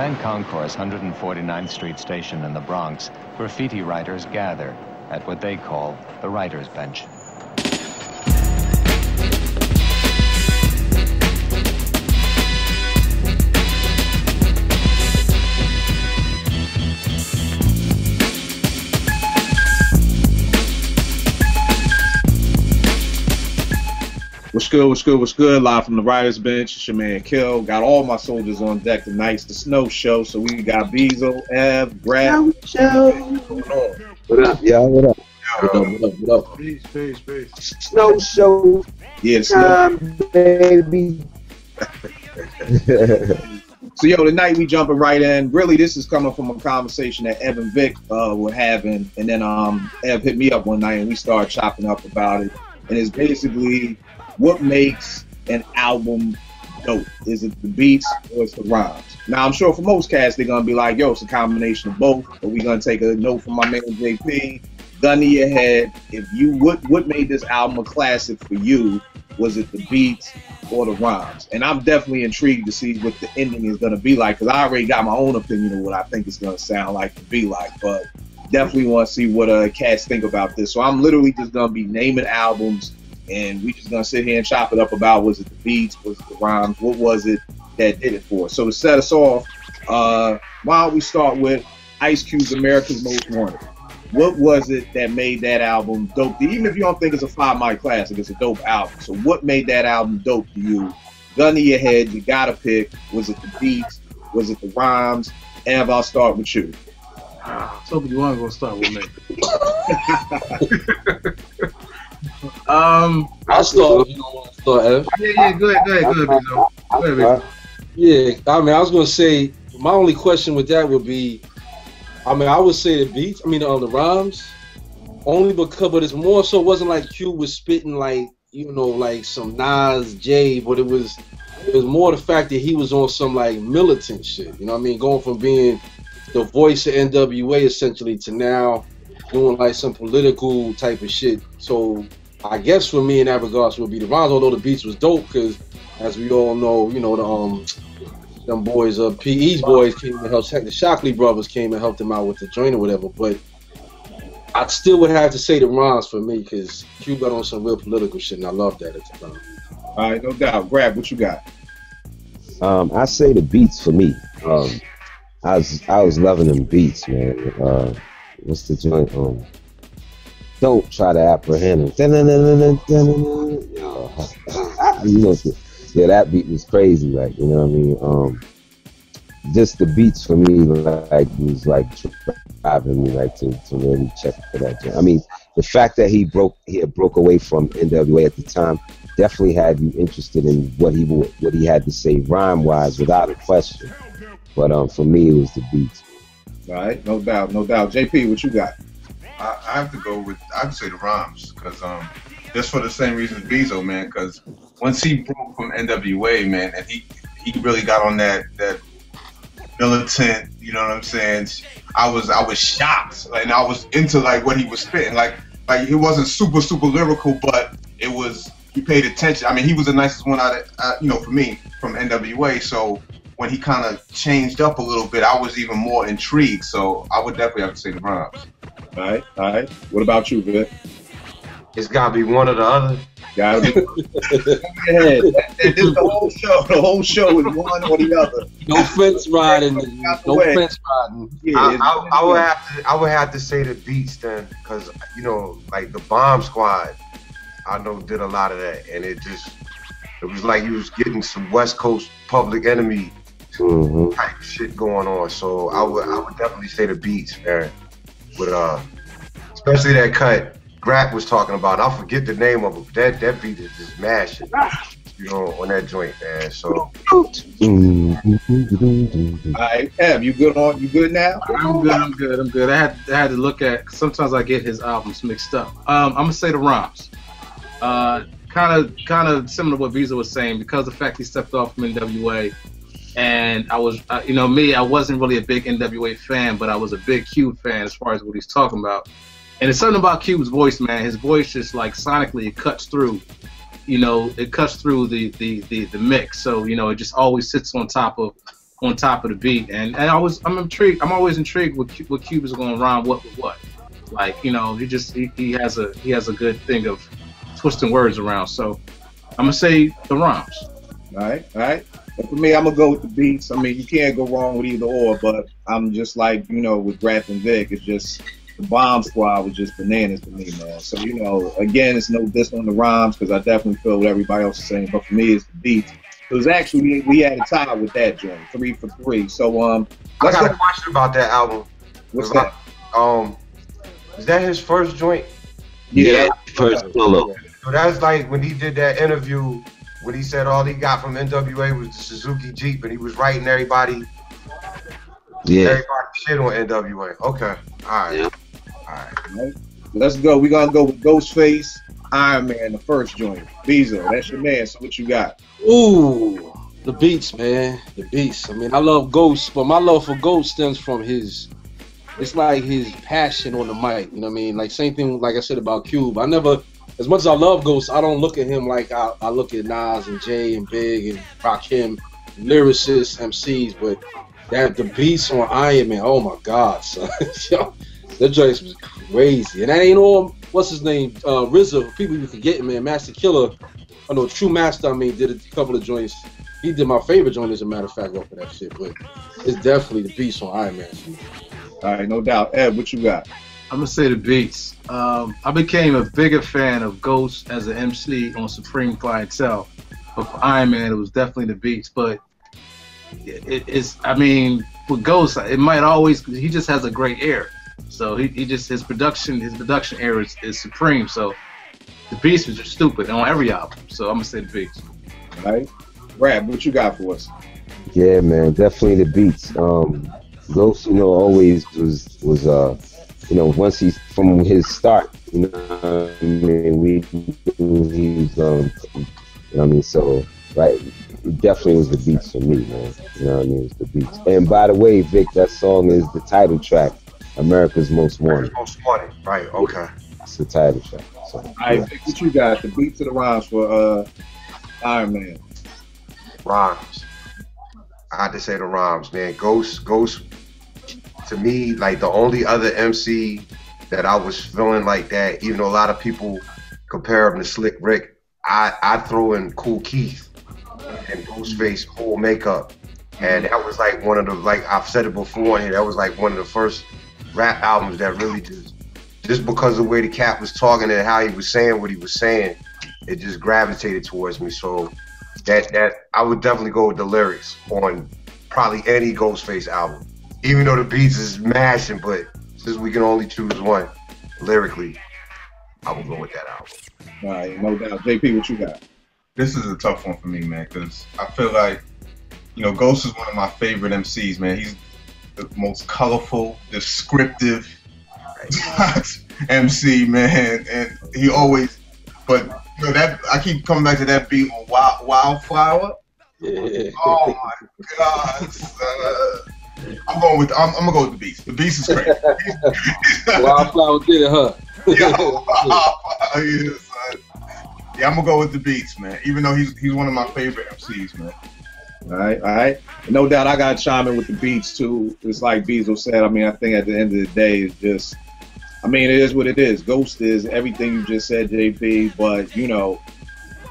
Grand Concourse 149th Street Station in the Bronx, graffiti writers gather at what they call the writer's bench. What's good, what's good, what's good? Live from the writer's bench. It's your man Kill. Got all my soldiers on deck tonight. It's the snow show. So we got Bezo, Ev, Brad. Show. What up, y'all? What up? What up? Peace. Snow show. Yeah, snow. Baby. So, yo, tonight we jumping right in. Really, this is coming from a conversation that Ev and Vic were having. And then Ev hit me up one night and we started chopping up about it. And it's basically, what makes an album dope? Is it the beats or it's the rhymes? Now, I'm sure for most cats, they're going to be like, yo, it's a combination of both. But we're going to take a note from my man JP. Gun to your head. If you, what made this album a classic for you? Was it the beats or the rhymes? And I'm definitely intrigued to see what the ending is going to be like, because I already got my own opinion of what I think it's going to sound like and be like. But definitely want to see what cats think about this. So I'm literally just going to be naming albums, and we just gonna sit here and chop it up about, was it the beats, was it the rhymes, what was it that did it for us? So to set us off, why don't we start with Ice Cube's America's Most Wanted? What was it that made that album dope? Even if you don't think it's a 5 mic classic, it's a dope album. So what made that album dope to you? Gun to your head, you gotta pick. Was it the beats? Was it the rhymes? Ev, I'll start with you. I was hoping you weren't gonna start with me. I'll start if you don't want to start, Ev. Yeah, go ahead, Bezo. Go ahead, Bezo. Yeah, I mean, I was gonna say my only question with that would be, I mean, I would say the beats. I mean, the rhymes, only because, but it's more so. It wasn't like Cube was spitting like, you know, like some Nas J, but it was more the fact that he was on some like militant shit. You know what I mean? Going from being the voice of NWA essentially to now doing like some political type of shit. So I guess for me in that regards would be the rhymes, although the beats was dope, because as we all know, you know, them boys, PE's boys came and helped, the Shockley brothers came and helped him out with the joint or whatever. But I still would have to say the rhymes for me, because Q got on some real political shit, and I love that at the time. All right, no doubt. Grab, what you got? I say the beats for me. I was loving them beats, man. What's the joint? Don't try to apprehend him. You know, yeah, that beat was crazy. Like, you know what I mean? Just the beats for me, like, was like driving me like to really check for that joint. I mean, the fact that he had broke away from NWA at the time definitely had you interested in what he had to say rhyme wise, without a question. But for me, it was the beats. All right, no doubt. JP, what you got? I have to go with, I'd say the rhymes, because just for the same reason as Bezo, man, because once he broke from NWA, man, and he really got on that militant, you know what I'm saying? I was shocked, and I was into like what he was spitting, like he wasn't super lyrical, but it was, he paid attention. I mean, he was the nicest one out of, you know, for me, from NWA. So when he kind of changed up a little bit, I was even more intrigued. So I would definitely have to say the rhymes. All right. What about you, Vic? It's gotta be one or the other. Gotta be. Go ahead. And this the whole show is one or the other. No fence riding. No fence riding. Yeah, I would have to say the beats then, because you know, like the Bomb Squad, I know did a lot of that, and it was like you was getting some West Coast Public Enemy type shit going on. So I would definitely say the beats, man. With especially that cut Grap was talking about. I forget the name of it. That beat is just mashing, you know, on that joint, man. So. All right, Ev, you good now? I'm good. I had to look at. Sometimes I get his albums mixed up. I'm gonna say the rhymes. Kind of similar to what Visa was saying, because of the fact he stepped off from NWA. And I was, you know, I wasn't really a big NWA fan, but I was a big Cube fan as far as what he's talking about. And it's something about Cube's voice, man. His voice just like sonically, it cuts through, you know, it cuts through the mix. So, you know, it just always sits on top of on top of the beat, and I'm intrigued. I'm always intrigued what Cube is going to rhyme what with what. Like, you know, he has a good thing of twisting words around. So I'm gonna say the rhymes. All right. But for me, I'm gonna go with the beats. I mean, you can't go wrong with either or. But I'm just like, you know, with Rap and Vic, it's just the Bomb Squad was just bananas to me, man. So, you know, again, it's no diss on the rhymes because I definitely feel what everybody else is saying. But for me, it's the beats. It was actually we had a tie with that joint, 3 for 3. So I got a question about that album. What's that? Is that his first joint? Yeah, first solo. So that's like when he did that interview when he said all he got from NWA was the Suzuki Jeep, and he was writing everybody shit on NWA. Okay, all right. Let's go. We're gonna go with Ghostface, Iron Man, the first joint. Bezo, that's your man. So what you got? Ooh, the beats, man. The beats. I mean, I love Ghost, but my love for Ghost stems from it's like his passion on the mic. You know what I mean? Like, same thing like I said about Cube. I never, as much as I love Ghost, I don't look at him like I look at Nas and Jay and Big and Rakim, lyricists, MCs, but the beats on Iron Man, oh my God, son. Yo, that joint was crazy. And that ain't all, what's his name, RZA, people you forget, man, Master Killer, True Master, I mean, did a couple of joints. He did my favorite joint, as a matter of fact, off of that shit, but it's definitely the beats on Iron Man. All right, no doubt. Ed, what you got? I'm gonna say the beats. I became a bigger fan of Ghost as an MC on Supreme Clientele, but for Iron Man, it was definitely the beats. But it's, I mean, with Ghost, it might always, he just has a great ear. So he just, his production ear is supreme. So the beats was just stupid on every album. So I'm gonna say the beats. All right, Brad, what you got for us? Yeah, man, definitely the beats. Ghost, you know, always was once he's from his start, you know, I mean, he's I mean, so right, it definitely was the beats for me, man. You know what I mean? It's the beats. And by the way, Vic, that song is the title track, America's Most Wanted. Most Wanted, right? Okay. It's the title track. So, all right, Vic, what you got? The beats of the rhymes for Iron Man. Rhymes. I had to say the rhymes, man. Ghost. To me, like the only other MC that I was feeling like that, even though a lot of people compare him to Slick Rick, I throw in Cool Keith and Ghostface whole makeup, and that was like one of the, like I've said it before here, that was like one of the first rap albums that really just because of the way the cat was talking and how he was saying what he was saying, it just gravitated towards me. So that I would definitely go with the lyrics on probably any Ghostface album. Even though the beats is mashing, but since we can only choose one, lyrically, I will go with that album. All right, no doubt. JP, what you got? This is a tough one for me, man, because I feel like, you know, Ghost is one of my favorite MCs, man. He's the most colorful, descriptive MC, man, and he always, but you know, that I keep coming back to that beat on Wildflower. Yeah. Oh my God, I'm gonna go with the beats. The beats is crazy. Wildflower did it, huh? Yeah, I'm gonna go with the beats, man. Even though he's one of my favorite MCs, man. All right. No doubt, I gotta chime in with the beats too. It's like Bezo said. I mean, I think at the end of the day, it's just, I mean, it is what it is. Ghost is everything you just said, JP. But you know,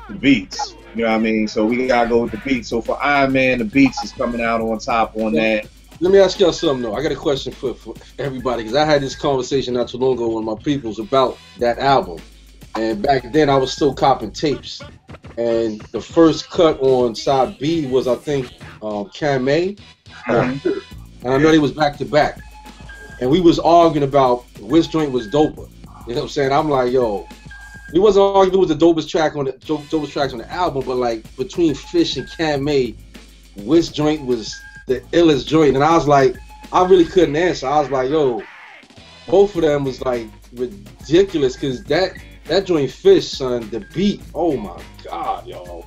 the beats. You know what I mean? So we gotta go with the beats. So for Iron Man, the beats is coming out on top on that. Let me ask y'all something though. I got a question for everybody, because I had this conversation not too long ago with my peoples about that album. And back then I was still copping tapes. And the first cut on side B was, I think, M.A.A.d. And I know they was back to back. And we was arguing about which joint was doper. You know what I'm saying? I'm like, yo, we wasn't arguing who was the dopest track on the dopest tracks on the album, but like between Fish and M.A.A.d, which joint was the illest joint? And I was like, I really couldn't answer. I was like, yo, both of them was like ridiculous, because that joint Fish, son, the beat, oh my God, yo.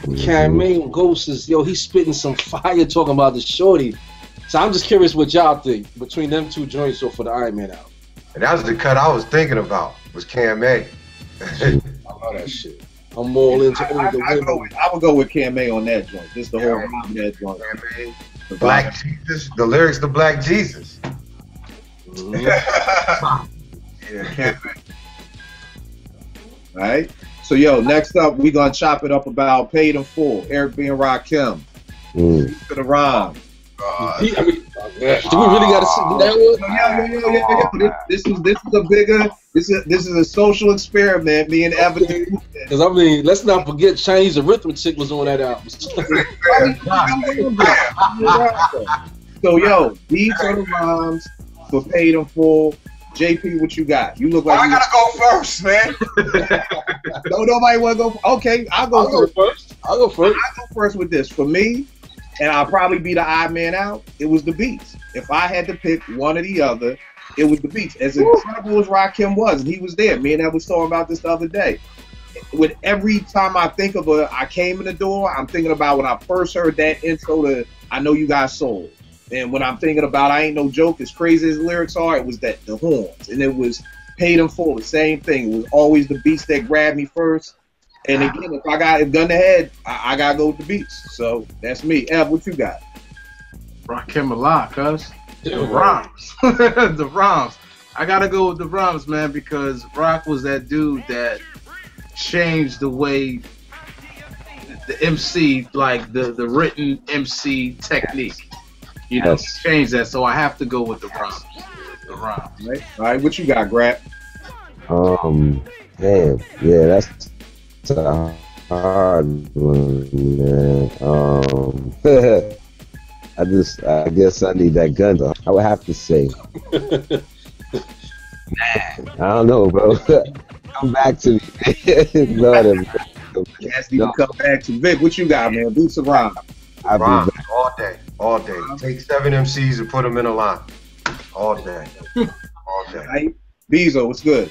M.A.A.d Ghost is, yo, he's spitting some fire talking about the shorty. So I'm just curious what y'all think between them two joints or for the Iron Man album. And that was the cut I was thinking about, was M.A.A.d. I love that shit. I'm all into I would go with M.A.A.d on that joint. Just the whole album, that joint. Black Jesus, the lyrics to Black Jesus. Yeah. All right. So, yo, next up, we going to chop it up about Paid in Full, Eric B. and Rakim. To the rhyme. I mean, do we really got to sit that one? This is a bigger, this is a social experiment, me and Evan. Because, I mean, let's not forget Chinese Arithmetic was on that album. So, yo, beats on the rhymes for Paid in Full. JP, what you got? You look like I gotta go first, man. No, nobody want to go. Okay, I'll go first. I'll go first. I'll go first with this. For me, and I'll probably be the odd man out, it was the beats. If I had to pick one or the other, it was the beats. As incredible as Rakim was, and he was there. Me and Ed was talking about this the other day. With every time I think of I came in the door, I'm thinking about when I first heard that intro to I Know You Got Soul. And when I'm thinking about I Ain't No Joke, as crazy as the lyrics are, it was the horns. And it was Paid in Full, the same thing. It was always the beats that grabbed me first. And again, if I got a gun to head, I gotta go with the beats. So that's me. Ev, what you got? Rakim Allah, cuz. The rhymes. The rhymes. I gotta go with the rhymes, man, because Rock was that dude that changed the way the MC, like the written MC technique. You know, change that. So I have to go with the rhymes. The rhymes. All right, what you got, Grab? Damn, yeah, that's a hard one, man. I guess I need that gun though. I would have to say, I don't know, bro. Come back to me, Lord. Cassidy, come back to Vic. What you got, man? Boots of rhyme. Rhymes all day. Take 7 MCs and put them in a line. All day. Right? Bezo, what's good?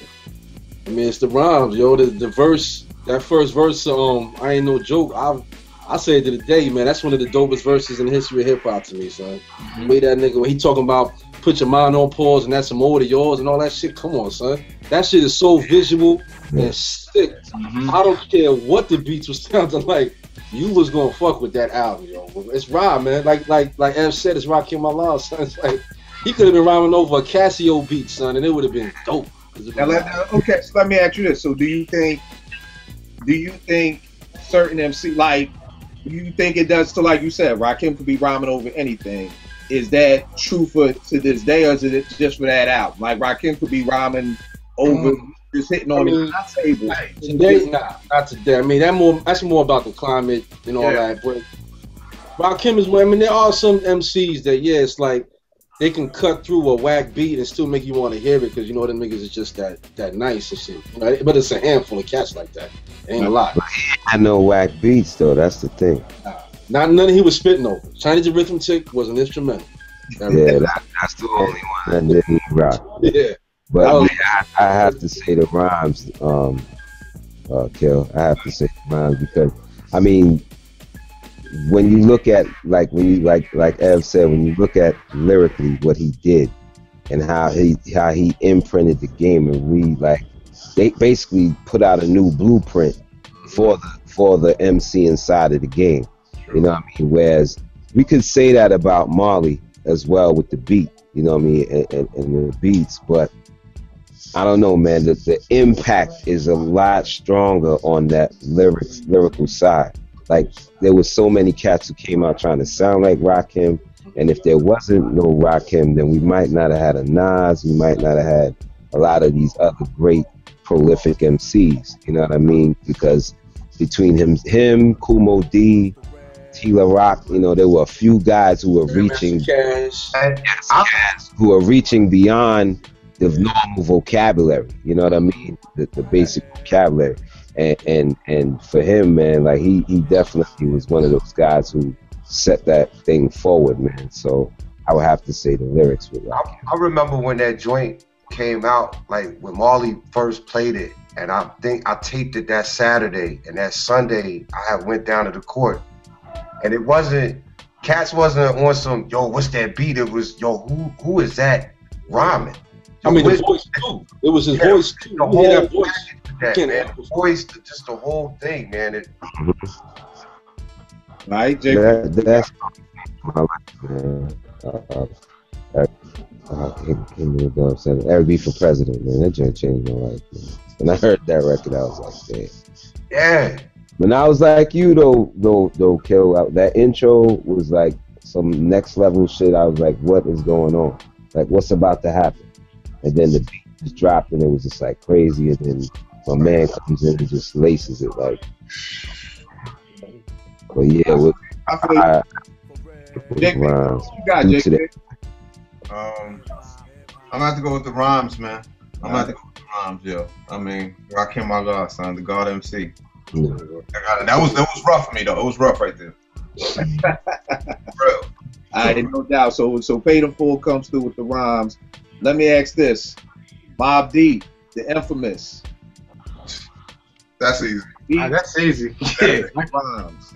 I mean, it's the rhymes, yo. The verse, that first verse, I Ain't No Joke. I say it to the day, man. That's one of the dopest verses in the history of hip hop to me, son. The way that nigga, when he talking about put your mind on pause and that's some more to yours and all that shit. Come on, son. That shit is so visual and sick. I don't care what the beats was sounding like. You was gonna fuck with that album, yo. It's rhyme, man. Like Ev said, it's Rakim Allah, son. It's like he could have been rhyming over a Casio beat, son, and it would have been dope. Okay, so let me ask you this. So do you think certain MC, like, do you think it does, so like you said, Rakim could be rhyming over anything? Is that true to this day, or is it just for that album? Like Rakim could be rhyming over just hitting on the table. Today, not today. I mean, that's more about the climate and all that. But Rakim is, I mean, there are some MCs that, it's like they can cut through a whack beat and still make you want to hear it because you know them niggas is just that nice and shit. You know? But it's a handful of cats like that. Ain't a lot. I know whack beats though. That's the thing. None he was spitting over. Chinese Arithmetic was an instrumental. That's the only one that didn't rock. Yeah. But I have to say the rhymes, Kill. I have to say the rhymes because I mean, when you look at like Ev said, when you look at lyrically what he did and how he imprinted the game, and they basically put out a new blueprint for the MC inside of the game. You know what I mean? Whereas we could say that about Marley as well with the beat, you know what I mean, and the beats, but I don't know, man. The impact is a lot stronger on that lyrical side. Like there was so many cats who came out trying to sound like Rakim, and if there wasn't no Rakim, then we might not have had a Nas. We might not have had a lot of these other great prolific MCs. You know what I mean? Because between him, Kool D, Tila Rock, you know, there were a few guys who were reaching, who are reaching beyond the normal vocabulary. You know what I mean? The basic vocabulary. And for him, man, like he definitely was one of those guys who set that thing forward, man. So I would have to say the lyrics were like. I remember when that joint came out, like when Marley first played it, and I think I taped it that Saturday, and that Sunday I went down to the court, and it wasn't, Cats wasn't on some, yo, what's that beat? It was, yo, who is that rhyming? I mean, the voice too. It was his voice too. The whole voice, the voice, just the whole thing, man. Right, Jay. my life, man. Eric, can't even go upset. Eric B for president, man. That joint changed my life, man. When I heard that record, I was like, damn. Yeah. When I was like you, though, Kill, that intro was like some next level shit. I was like, what is going on? Like, what's about to happen? And then the beat just dropped, and it was just like crazy. And then my man comes in and just laces it, like. But yeah, with I feel you. rhymes. You got JK. I'm gonna have to go with the rhymes, man. I'm gonna have to go with the rhymes, yo. I mean, Rakim Allah, son, the God MC. Yeah. That was rough for me though. It was rough right there. Real. All right, no doubt. So Paid in Full comes through with the rhymes. Let me ask this: M.A.A.d, the infamous. That's easy. That's easy. Rhymes.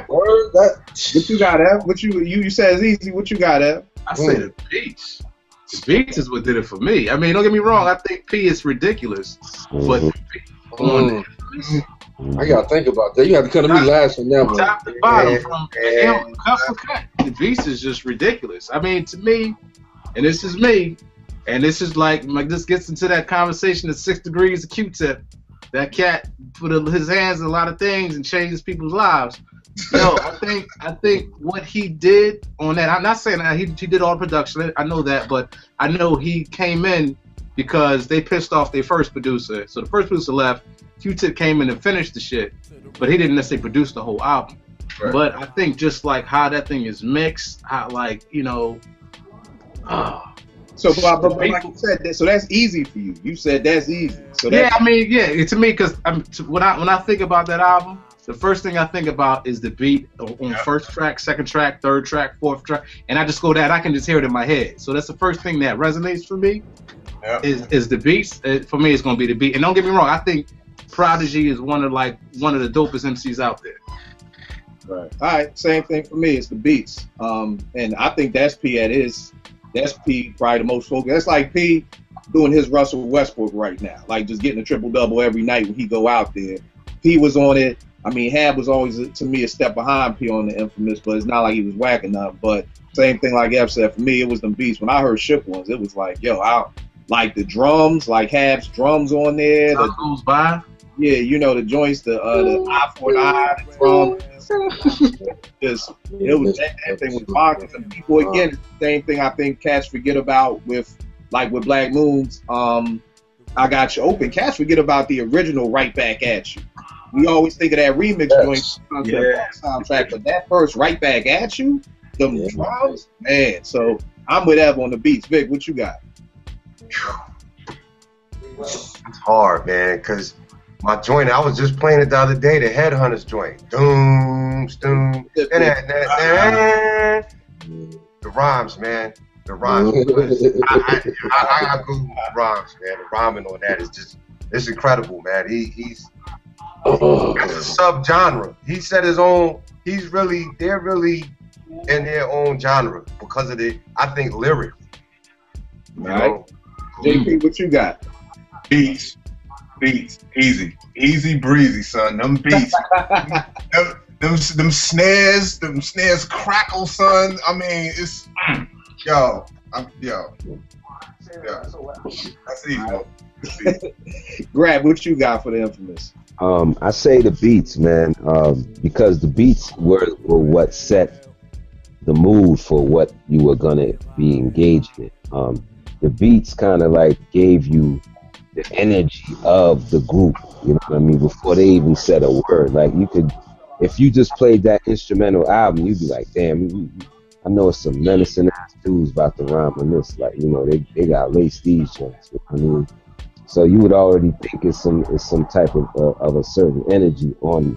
Word, What you got, Ev? What you said is easy. What you got, Ev? I say the beats. The beats is what did it for me. I mean, don't get me wrong. I think P is ridiculous, but I gotta think about that. You have to come to me last on that one. top to bottom, from cut for cut, the beats is just ridiculous. I mean, to me, and this is me, and this is like this gets into that conversation of 6 degrees of Q-tip. That cat put his hands in a lot of things and changes people's lives. Yo, I think what he did on that. I'm not saying that he did all the production. I know that, but I know he came in because they pissed off their first producer. So the first producer left. Q-Tip came in and finished the shit, but he didn't necessarily produce the whole album. Right. But I think just like how that thing is mixed, how like So, but like you said, so that's easy for you. You said that's easy. So that's, yeah, I mean, yeah, to me, because when I think about that album, the first thing I think about is the beat on first track, second track, third track, fourth track, and I just go down. I can just hear it in my head. So that's the first thing that resonates for me. Is the beats. For me, it's gonna be the beat. And don't get me wrong, I think Prodigy is one of the dopest MCs out there. Right. All right. Same thing for me. It's the beats. And I think that's P at his. That's P probably the most focused. That's like P doing his Russell Westbrook right now, like just getting a triple-double every night when he go out there. P was on it. I mean, Hab was always, to me, a step behind P on the infamous, but it's not like he was whacking up. But same thing like F said, for me, it was them beats. When I heard Shook Ones, it was like, yo, I like the drums, like Hab's drums on there. That goes by. Yeah, you know, the joints, the eye for an eye, the drums. Just, it was that thing was boxing. And people, again, same thing I think cats forget about with Black Moon's I Got You Open. Cats forget about the original Right Back At You. We always think of that remix joint soundtrack, but that first Right Back At You, them drums, man. So I'm with Ev on the beats. Vic, what you got? It's hard, man, because my joint, I was just playing it the other day, the Headhunters joint. Doom, doom, the rhymes, man. The rhymes. I go with the rhymes, man. The rhyming on that is just, it's incredible, man. He's that's a sub-genre. He set his own, they're really in their own genre because of the, I think, lyrically. Right. JP, what you got? Beats, easy breezy, son. Them beats, them snares crackle, son. I mean, it's yo. That's easy. Grab, what you got for the infamous? I say the beats, man, because the beats were what set the mood for what you were gonna be engaged in. The beats kind of like gave you the energy of the group, you know what I mean, before they even said a word. Like, you could, if you just played that instrumental album, you'd be like, damn, I know it's some menacing ass dudes about to rhyme on this. Like, you know, they got laced these joints, you know what I mean? So you would already think it's some type of a certain energy on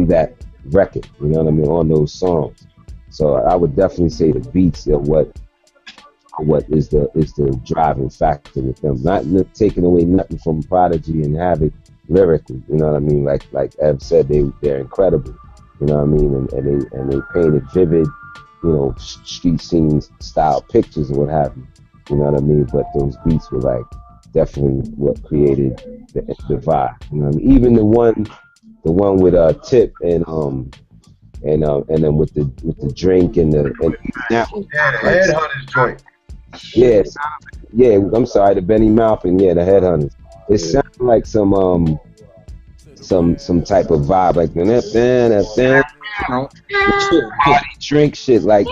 that record, you know what I mean, on those songs. So I would definitely say the beats are what is the driving factor with them. Not taking away nothing from Prodigy and Havoc lyrically, you know what I mean? Like Ev said, they're incredible, you know what I mean? And they painted vivid, you know, street scenes style pictures and what have you, you know what I mean? But those beats were like definitely what created the vibe, you know what I mean? Even the one with Tip and and then with the drink and the now, Yeah, the Headhunters joint. yes, yeah. I'm sorry, the Benny Mouth and yeah, the Headhunters. It sounded like some type of vibe, like party drink shit. Like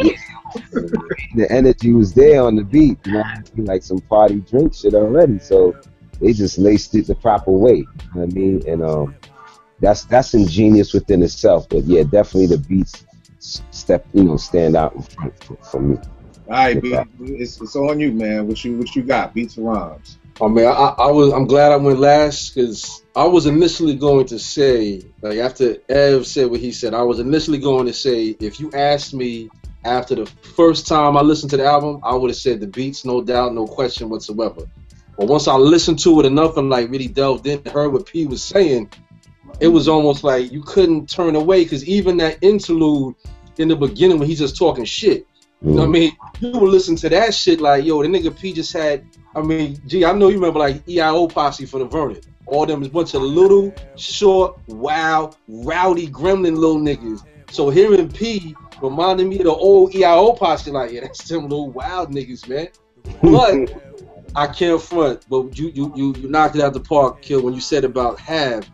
the energy was there on the beat, you know what I mean? Like some party drink shit already. So they just laced it the proper way. You know what I mean? And that's ingenious within itself. But yeah, definitely the beats stand out in front for me. All right, B, it's on you, man. What you got? Beats and rhymes. Oh man, I'm glad I went last because I was initially going to say, like after Ev said what he said, I was initially going to say, if you asked me after the first time I listened to the album, I would have said the beats, no doubt, no question whatsoever. But once I listened to it enough and like really delved in and heard what P was saying, it was almost like you couldn't turn away, because even that interlude in the beginning when he's just talking shit, you know what I mean? You would listen to that shit like, yo, the nigga P just had, I mean, gee, I know you remember like EIO Posse for the Vernon. All them is a bunch of little, short, wild, rowdy, gremlin little niggas. So hearing P reminded me of the old EIO Posse, like, yeah, that's them little wild niggas, man. But I can't front, but you knocked it out the park, Kill, when you said about Have.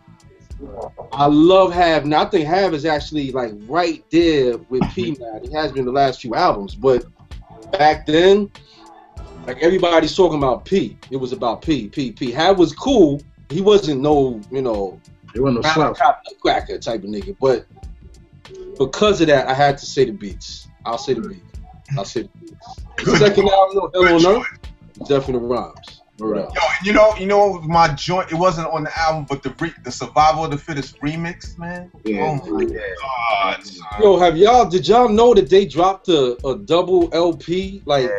I love Have. Now I think Have is actually like right there with P now. He has been the last few albums, but back then, like everybody's talking about P. It was about P. Have was cool. He wasn't no, He wasn't no slouch. Cracker type of nigga. But because of that, I had to say the beats. I'll say the beats. The second album, Hell on Earth, definitely rhymes. Yo, you know my joint. It wasn't on the album, but the Survival of the Fittest remix, man. Yeah. Oh my God. Yo, did y'all know that they dropped a double LP like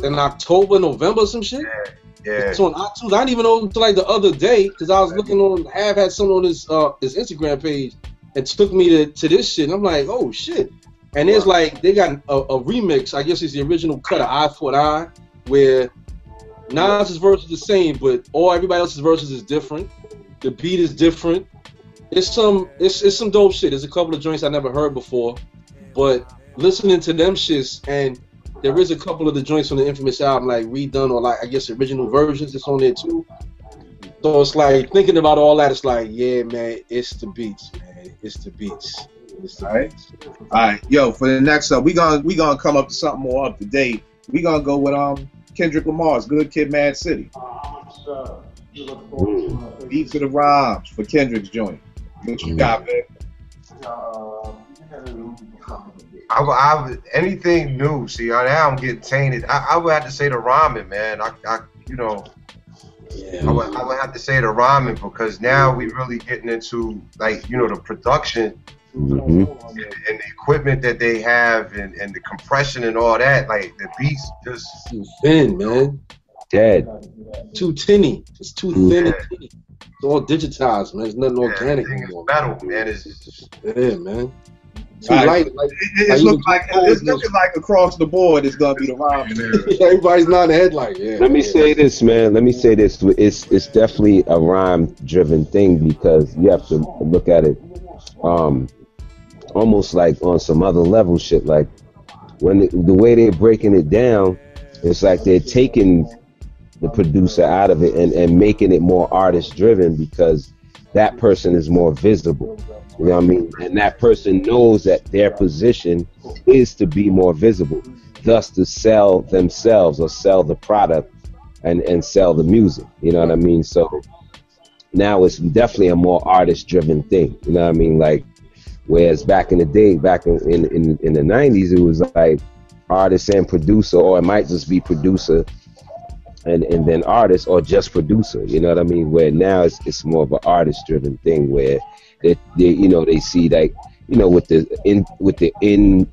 in October, November, some shit? Yeah. It's on iTunes. I didn't even know until like the other day, because I was looking on, Have had something on his Instagram page, and took me to this shit, and I'm like, oh shit. And there's like, they got a remix, I guess it's the original cut of Eye for an Eye, where Nas' verse is the same, but everybody else's verses is different. The beat is different. It's some dope shit. There's a couple of joints I never heard before, but listening to them shits, and there is a couple of the joints on the Infamous album like redone, or like I guess original versions that's on there too. So it's like thinking about all that. It's like, yeah, man, it's the beats, man. It's the beats. All right. Yo, for the next up, we gonna come up to something more up to date. We gonna go with Kendrick Lamar's Good Kid, Mad City. Beats of the rhymes for Kendrick's joint. What you got, man? I anything new. See, now I'm getting tainted. I would have to say the rhyming, man. I would have to say the rhyming, because now we really getting into like the production and the equipment that they have and the compression and all that. Like the beats just too thin, man. Dead. Too tinny. It's too thin and tinny. It's all digitized, man. There's nothing organic anymore. Metal, man. It's just, man. Too light. It's looking like across the board it's gonna be the rhyme. Everybody's nodding their head like, yeah. Let me say this, man. It's definitely a rhyme-driven thing, because you have to look at it almost like on some other level shit. Like when the way they're breaking it down, it's like they're taking the producer out of it and making it more artist-driven, because that person is more visible. You know what I mean? And that person knows that their position is to be more visible, thus to sell themselves or sell the product and sell the music. You know what I mean? So now it's definitely a more artist-driven thing. You know what I mean? Like, whereas back in the day, back in the 90s, it was like artist and producer, or it might just be producer and then artist, or just producer. You know what I mean? Where now it's more of an artist-driven thing, where they see like, with the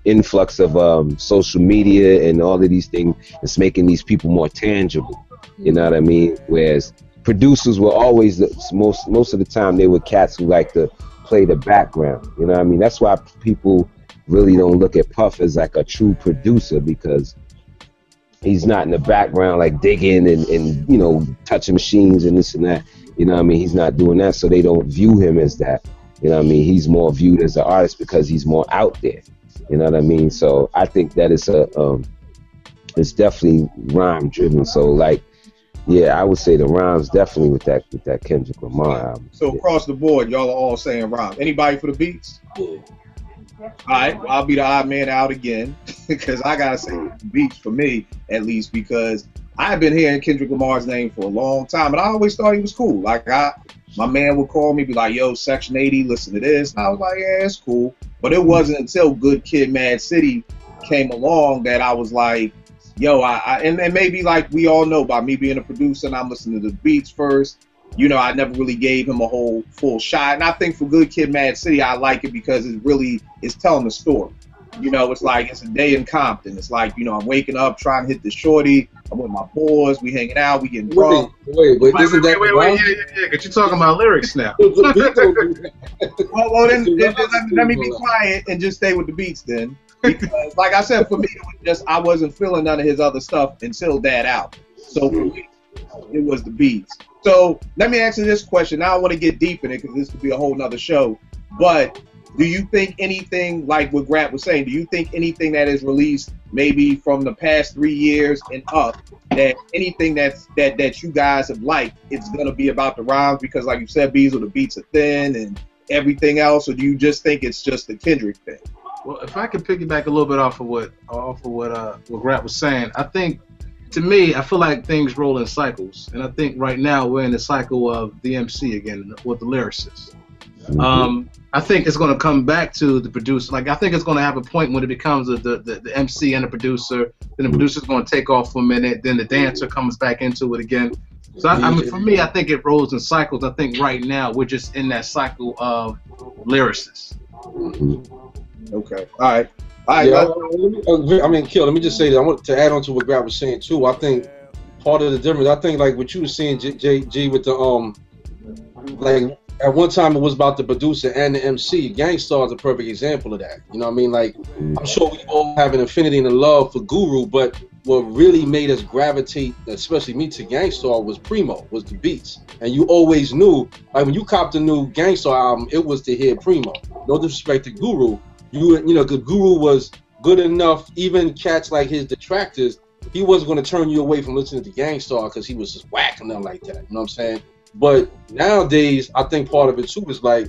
influx of social media and all of these things, it's making these people more tangible. You know what I mean? Whereas producers were always most of the time they were cats who like to play the background. You know what I mean? That's why people really don't look at Puff as like a true producer, because he's not in the background like digging and touching machines and this and that. You know what I mean? He's not doing that, so they don't view him as that. You know what I mean? He's more viewed as an artist because he's more out there. You know what I mean? So I think that it's definitely rhyme driven. So like, yeah, I would say the rhymes definitely with that Kendrick Lamar album. So across the board, y'all are all saying rhyme. Anybody for the beats? Yeah. All right, well, I'll be the odd man out again because I gotta say beats for me at least, because I've been hearing Kendrick Lamar's name for a long time and I always thought he was cool. Like my man would call me, be like, "Yo, Section 80, listen to this," and I was like, "Yeah, it's cool." But it wasn't until Good Kid, Mad City came along that I was like, "Yo," and maybe like we all know by me being a producer and I'm listening to the beats first. You know, I never really gave him a whole full shot. And I think for Good Kid, Mad City, I like it because it's telling the story. You know, it's like it's a day in Compton. It's like, you know, I'm waking up trying to hit the shorty. I'm with my boys. We hanging out. We getting drunk. Wait, isn't that wait, yeah, because you're talking about lyrics now. well, then let me be quiet and just stay with the beats then. Because, like I said, for me, it was just I wasn't feeling none of his other stuff until that album. So for me, it was the beats. So let me ask you this question. Now I want to get deep in it because this could be a whole nother show. But do you think anything, like what Grant was saying, do you think anything that is released maybe from the past 3 years and up, that anything that you guys have liked, it's going to be about the rhymes? Because like you said, Beezel, the beats are thin and everything else, or do you just think it's just the Kendrick thing? Well, if I could piggyback a little bit off of what Grant was saying, I think, to me, I feel like things roll in cycles, and I think right now we're in the cycle of the MC again with the lyricist. I think it's going to come back to the producer. Like I think it's going to have a point when it becomes the MC and the producer. Then the producer's going to take off for a minute. Then the dancer comes back into it again. So I mean, for me, I think it rolls in cycles. I think right now we're just in that cycle of lyricists. Okay. All right. Yeah, I mean, Kill, let me just say that I want to add on to what Grant was saying too. I think part of the difference, I think like what you were saying, G, with the like at one time it was about the producer and the MC. Gang Starr is a perfect example of that. You know what I mean? Like I'm sure we all have an affinity and a love for Guru, but what really made us gravitate, especially me, to Gang Starr was Primo, was the beats. And you always knew, like when you copped the new Gang Starr album, it was to hear Primo. No disrespect to Guru. You know, the Guru was good enough, even cats like his detractors, he wasn't going to turn you away from listening to Gang Starr because he was just whack and nothing like that. You know what I'm saying? But nowadays, I think part of it too is like,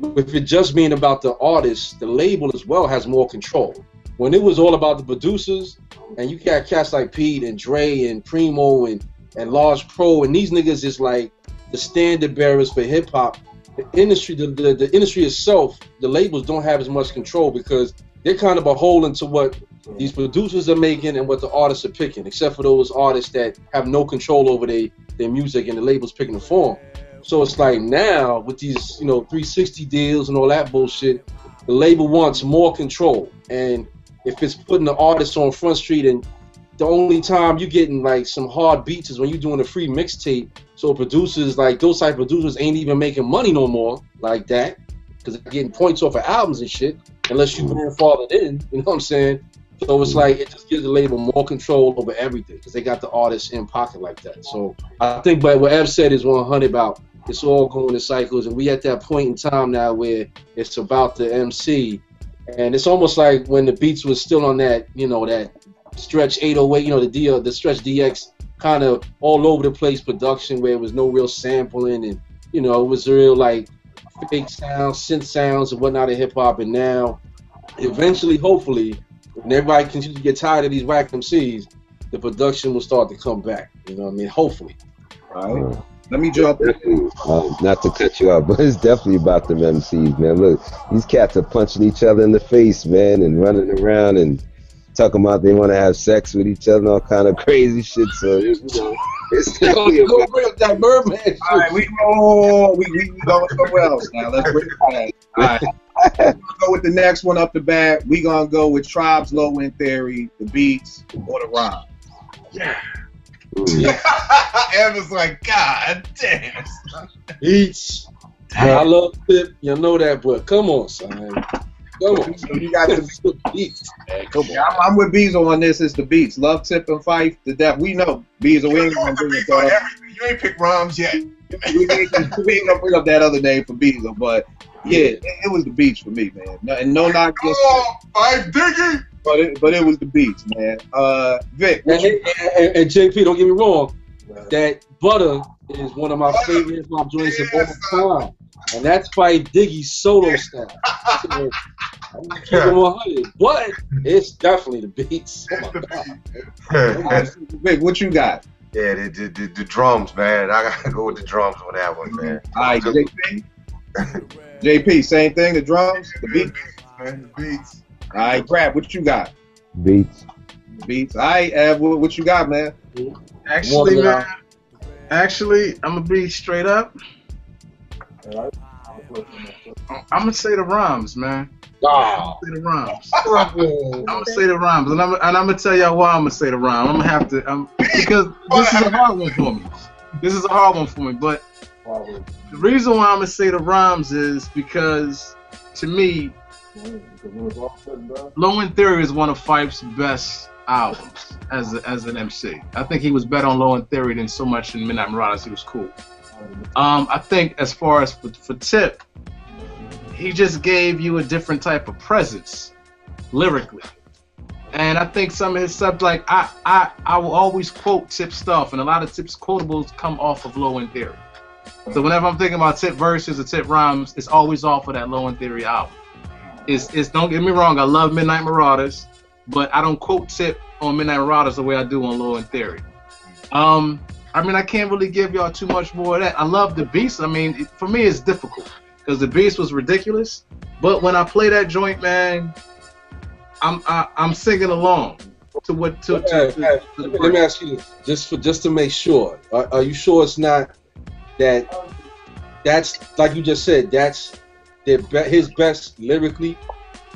with it just being about the artist, the label as well has more control. When it was all about the producers, and you got cats like Pete and Dre and Primo and Large Pro, and these niggas is like the standard bearers for hip hop. The industry, the industry itself, the labels don't have as much control because they're kind of beholden to what these producers are making and what the artists are picking, except for those artists that have no control over their music and the labels picking the form. So it's like now with these, you know, 360 deals and all that bullshit, the label wants more control. And if it's putting the artist on Front Street, and the only time you're getting like some hard beats is when you're doing a free mixtape. So producers, like those type of producers, ain't even making money no more like that because they're getting points off of albums and shit, unless you grandfathered in, you know what I'm saying? So it's like it just gives the label more control over everything because they got the artists in pocket like that. So I think, but what Ev said is 100 about it's all going in cycles, and we at that point in time now where it's about the MC, and it's almost like when the beats was still on that, you know, that Stretch 808, you know, the Stretch DX kind of all over the place production where it was no real sampling, and you know, it was real like fake sounds, synth sounds and whatnot in hip hop. And now eventually, hopefully, when everybody continues to get tired of these whack MCs, the production will start to come back. You know what I mean? Hopefully. All right. Let me jump in. Not to cut you off, but it's definitely about them MCs, man. Look, these cats are punching each other in the face, man, and running around and talking about they want to have sex with each other and all kind of crazy shit. So you know, it's definitely go bring up that Birdman shit. All right, we going somewhere else now. Let's bring it back. All right. We're gonna go with the next one up the bat. We're gonna go with Tribe's Low End Theory, the beats, or the rhyme. Yeah. Ev was like, God damn. Beats. I love Tip, you know that, but come on, son. Come on. So you got the beats. Man, come on. Yeah, I'm with Beezel on this. It's the beats. Love, Tip, and Fife. The death. We know Beezel. We ain't gonna bring it up. You ain't picked rhymes yet. we ain't gonna bring up that other name for Beezel, but Yeah, it was the beats for me, man. And no knock against, Five Diggy. but it was the beats, man. Vic, And JP, don't get me wrong, that Butter is one of my favorite hip hop joints of all time, and that's Fife Diggy's solo style. So, I'm gonna keep it 100, but it's definitely the beats. Oh my God. Vic, what you got? Yeah, the drums, man. I gotta go with the drums on that one, man. All right, JP. JP, same thing. The drums, the beats, Man, the beats. All right, Crab, what you got? Beats. Beats. All right, Ev, what you got, man? Actually, man. Actually, I'm gonna be straight up. I'm gonna say the rhymes, man. Wow. I'm gonna say the rhymes, and I'm gonna tell y'all why I'm gonna say the rhyme. I'm gonna have to, because this is a hard one for me. This is a hard one for me, but the reason why I'm gonna say the rhymes is because, to me, Low End Theory is one of Fife's best albums as an MC. I think he was better on Low End Theory than so much in Midnight Marauders. He was cool. I think as far as for Tip, he just gave you a different type of presence lyrically. And I think some of his stuff, like I will always quote Tip stuff, and a lot of Tip's quotables come off of Low End Theory. So whenever I'm thinking about Tip verses or Tip rhymes, it's always off of that Low End Theory album. It's don't get me wrong, I love Midnight Marauders, but I don't quote Tip on Midnight Marauders the way I do on Low End Theory. I mean, I can't really give y'all too much more of that. I love the beats. I mean, for me, it's difficult because the beats was ridiculous. But when I play that joint, man, I'm singing along to what. Let me ask you this, just to make sure. Are you sure it's not that's like you just said? That's his best lyrically. You know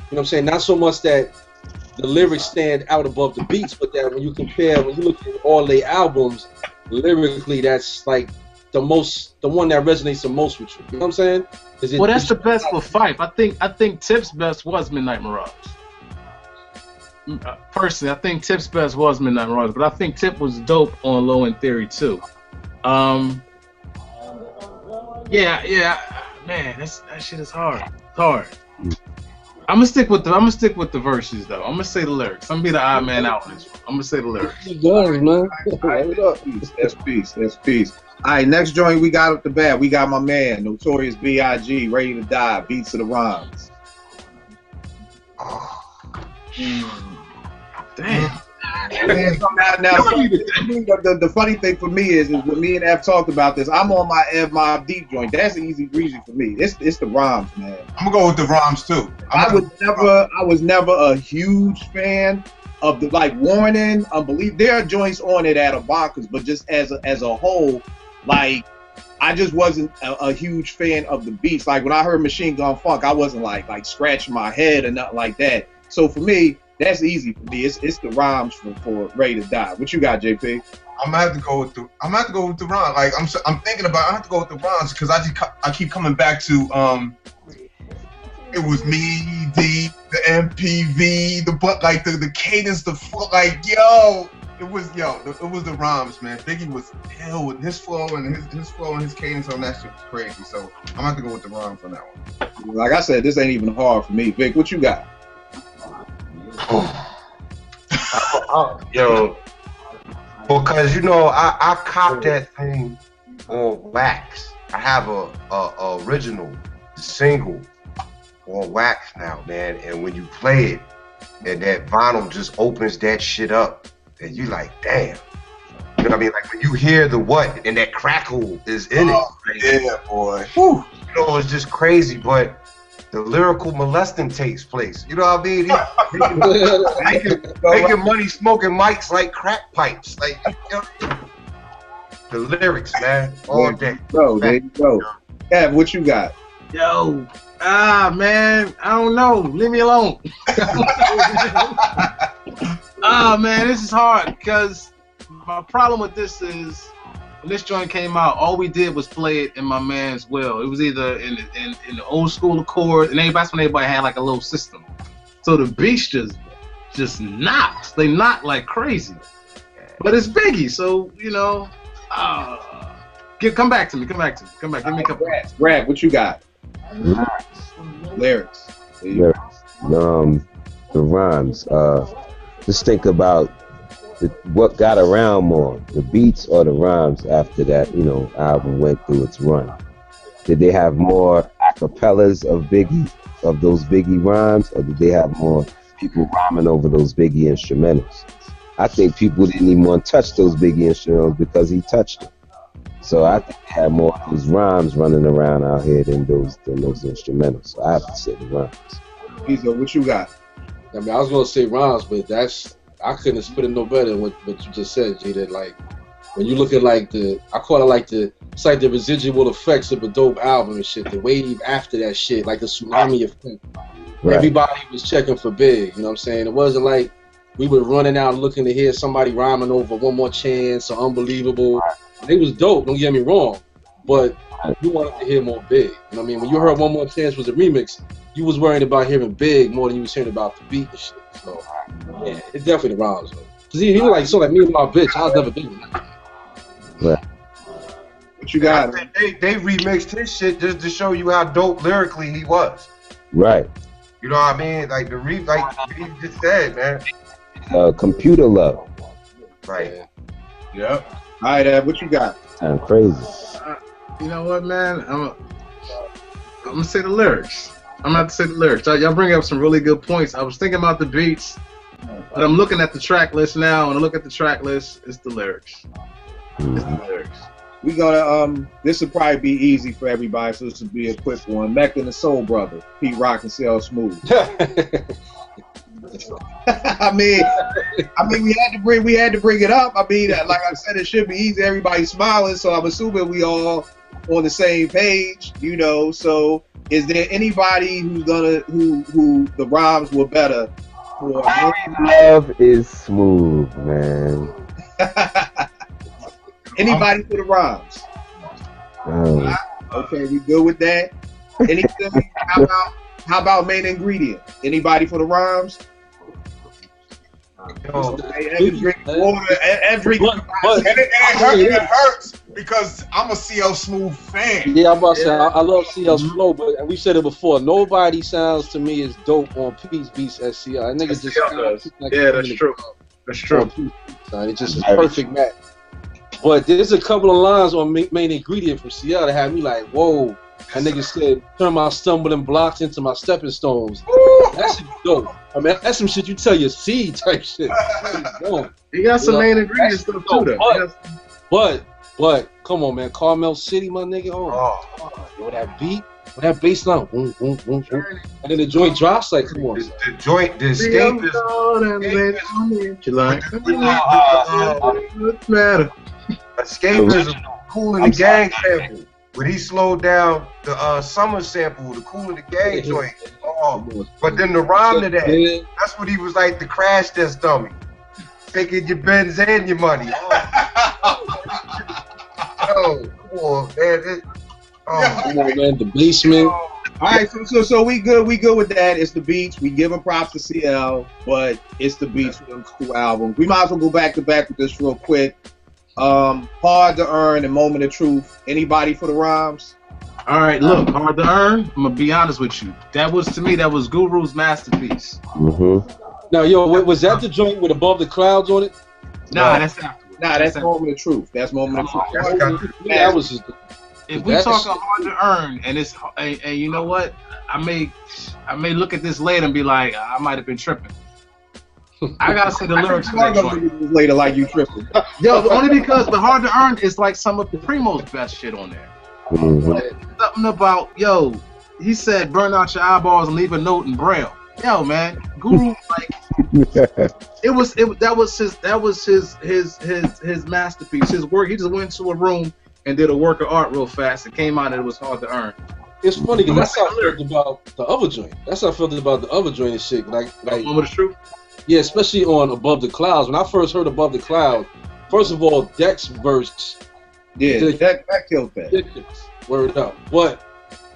what I'm saying? Not so much that the lyrics stand out above the beats, but that when you look at all their albums, lyrically, that's like the one that resonates the most with you. You know what I'm saying? Well, that's the best for Fife. I think Tip's best was Midnight Marauders. Personally, I think Tip's best was Midnight Marauders, but I think Tip was dope on Low End Theory too. Yeah, man, that shit is hard. It's hard. I'm gonna stick with the verses though. I'm gonna say the lyrics. I'm gonna be the odd man out on this one. I'm gonna say the lyrics. Going, man. That's peace. All right, next joint we got up the bat. We got my man, Notorious B.I.G., Ready to Die, Beats of the Rhymes. Damn. Now, the funny thing for me is when me and F talked about this, I'm on my M.A.A.d joint. That's easy breezy for me. It's the rhymes, man. I'm gonna go with the rhymes too. I was never a huge fan of the Warning, Unbelievable. There are joints on it at a bonkers, but just as a whole, like I just wasn't a huge fan of the beats. Like when I heard Machine Gun Funk, I wasn't like scratching my head or nothing like that. So for me, that's easy for me. It's the rhymes for Ready to Die. What you got, JP? I'm gonna have to go with the rhymes. Like I'm thinking about. I have to go with the rhymes because I keep coming back to it was me, D, the MPV, the cadence, it was the rhymes, man. Biggie was ill with his flow and his cadence on that shit was crazy. So I'm gonna have to go with the rhymes on that one. Like I said, this ain't even hard for me. Vic, what you got? Yo, because I copped that thing on wax. I have a original single on wax now, man. And when you play it, and that vinyl just opens that shit up, and you like, damn. You know what I mean? Like when you hear the what and that crackle is in it. Yeah, boy. Whew, it's just crazy, but the lyrical molesting takes place. You know what I mean? Making money smoking mics like crack pipes. Like the lyrics, man. All day. There you go. Kev, what you got? Yo, man, I don't know. Leave me alone. Man, this is hard because my problem with this is when this joint came out, all we did was play it in my man's will. It was either in the old school Accord, and that's when everybody had like a little system. So the beats just knocks. They knock like crazy. But it's Biggie, so come back to me. Give me a couple. Brad, what you got? Lyrics. Lyrics. The rhymes. Just think about what got around more, the beats or the rhymes after that, album went through its run. Did they have more acapellas of those Biggie rhymes, or did they have more people rhyming over those Biggie instrumentals? I think people didn't even want to touch those Biggie instrumentals because he touched them. So I think they had more of those rhymes running around out here than those instrumentals. So I have to say the rhymes. Bezo, what you got? I mean, I was gonna say rhymes, but I couldn't have spit it no better than what you just said, G. That like when you look at like I call it like it's like the residual effects of a dope album and shit. The wave after that shit, like the tsunami effect. Right. Everybody was checking for Big. You know what I'm saying? It wasn't like we were running out looking to hear somebody rhyming over One More Chance or Unbelievable. They was dope. Don't get me wrong, but you wanted to hear more Big. You know what I mean? When you heard One More Chance was a remix, you was worried about hearing Big more than you was hearing about the beat and shit. So yeah, it's definitely the rhymes though. Cause he like so like Me and My Bitch. I was never big. Right. What you got? They remixed his shit just to show you how dope lyrically he was. Right. You know what I mean? Like like he just said, man. Computer love. Right. Yep. All right, Ed, what you got? I'm crazy. You know what, man? I'm gonna say the lyrics. I'm gonna have to say the lyrics. Y'all bring up some really good points. I was thinking about the beats, but I'm looking at the track list now. When I look at the track list, it's the lyrics. It's the lyrics. We gonna this will probably be easy for everybody, so this will be a quick one. M.A.A.d and the Soul Brother, Pete Rock and CL Smooth. I mean, we had to bring it up. I mean, like I said, it should be easy. Everybody's smiling, so I'm assuming we all on the same page, So, is there anybody who the rhymes were better for? Love is smooth, man. Anybody for the rhymes? Oh. Okay, we good with that. Anything? How about main ingredient? Anybody for the rhymes? Evan drink water. It hurts because I'm a CL Smooth fan. Yeah, I'm about to say I love CL's flow, but we said it before. Nobody sounds to me as dope on Pete's beats as CL. That nigga just does. Like yeah, that's true. That's true. It's just a perfect match. But there's a couple of lines on main ingredient from CL that had me like, whoa. That nigga said, turn my stumbling blocks into my stepping stones. That shit dope. I mean, that's some shit you tell your seed type shit. You got some main ingredients stuff too, though. But, come on, man. Carmel City, my nigga. Yo, that beat, that bass line, and then the joint drops, like, come on. The joint, the escape is... Escape is a Cool in the Gang sample. When he slowed down the Summer sample, the Cool in the Gang joint. But then the rhyme to that, that's what he was like, the crash test dummy. Taking your Benz and your money. Oh, come on, man. Come on, man. The basement. All right, so we good with that. It's the beats. We give him props to CL, but it's the beats for them two albums. We might as well go back to back with this real quick. Hard to Earn and Moment of Truth. Anybody for the rhymes? All right, look, Hard to Earn. I'm gonna be honest with you. That was Guru's masterpiece. Now, yo, was that the joint with Above the Clouds on it? Nah, that's afterwards. Nah, that's Moment of Truth. That's Moment of Truth. That was just. If we talking Hard to Earn, and it's and you know what, I may look at this later and be like, I might have been tripping. I gotta say the lyrics. Later, like you tripping. Yo, only because the Hard to Earn is like some of Primo's best shit on there. Something about he said burn out your eyeballs and leave a note in Braille. Yo, man, Guru that was his masterpiece, his work. He just went to a room and did a work of art real fast. It came out and it was Hard to Earn. It's funny because that's how I felt about the other joint. That's how I felt about the other joint and shit. Like Moment of Truth. Yeah, especially on Above the Clouds. When I first heard Above the Clouds, first of all, Deck's verse. Yeah, Deck killed that. Word up. But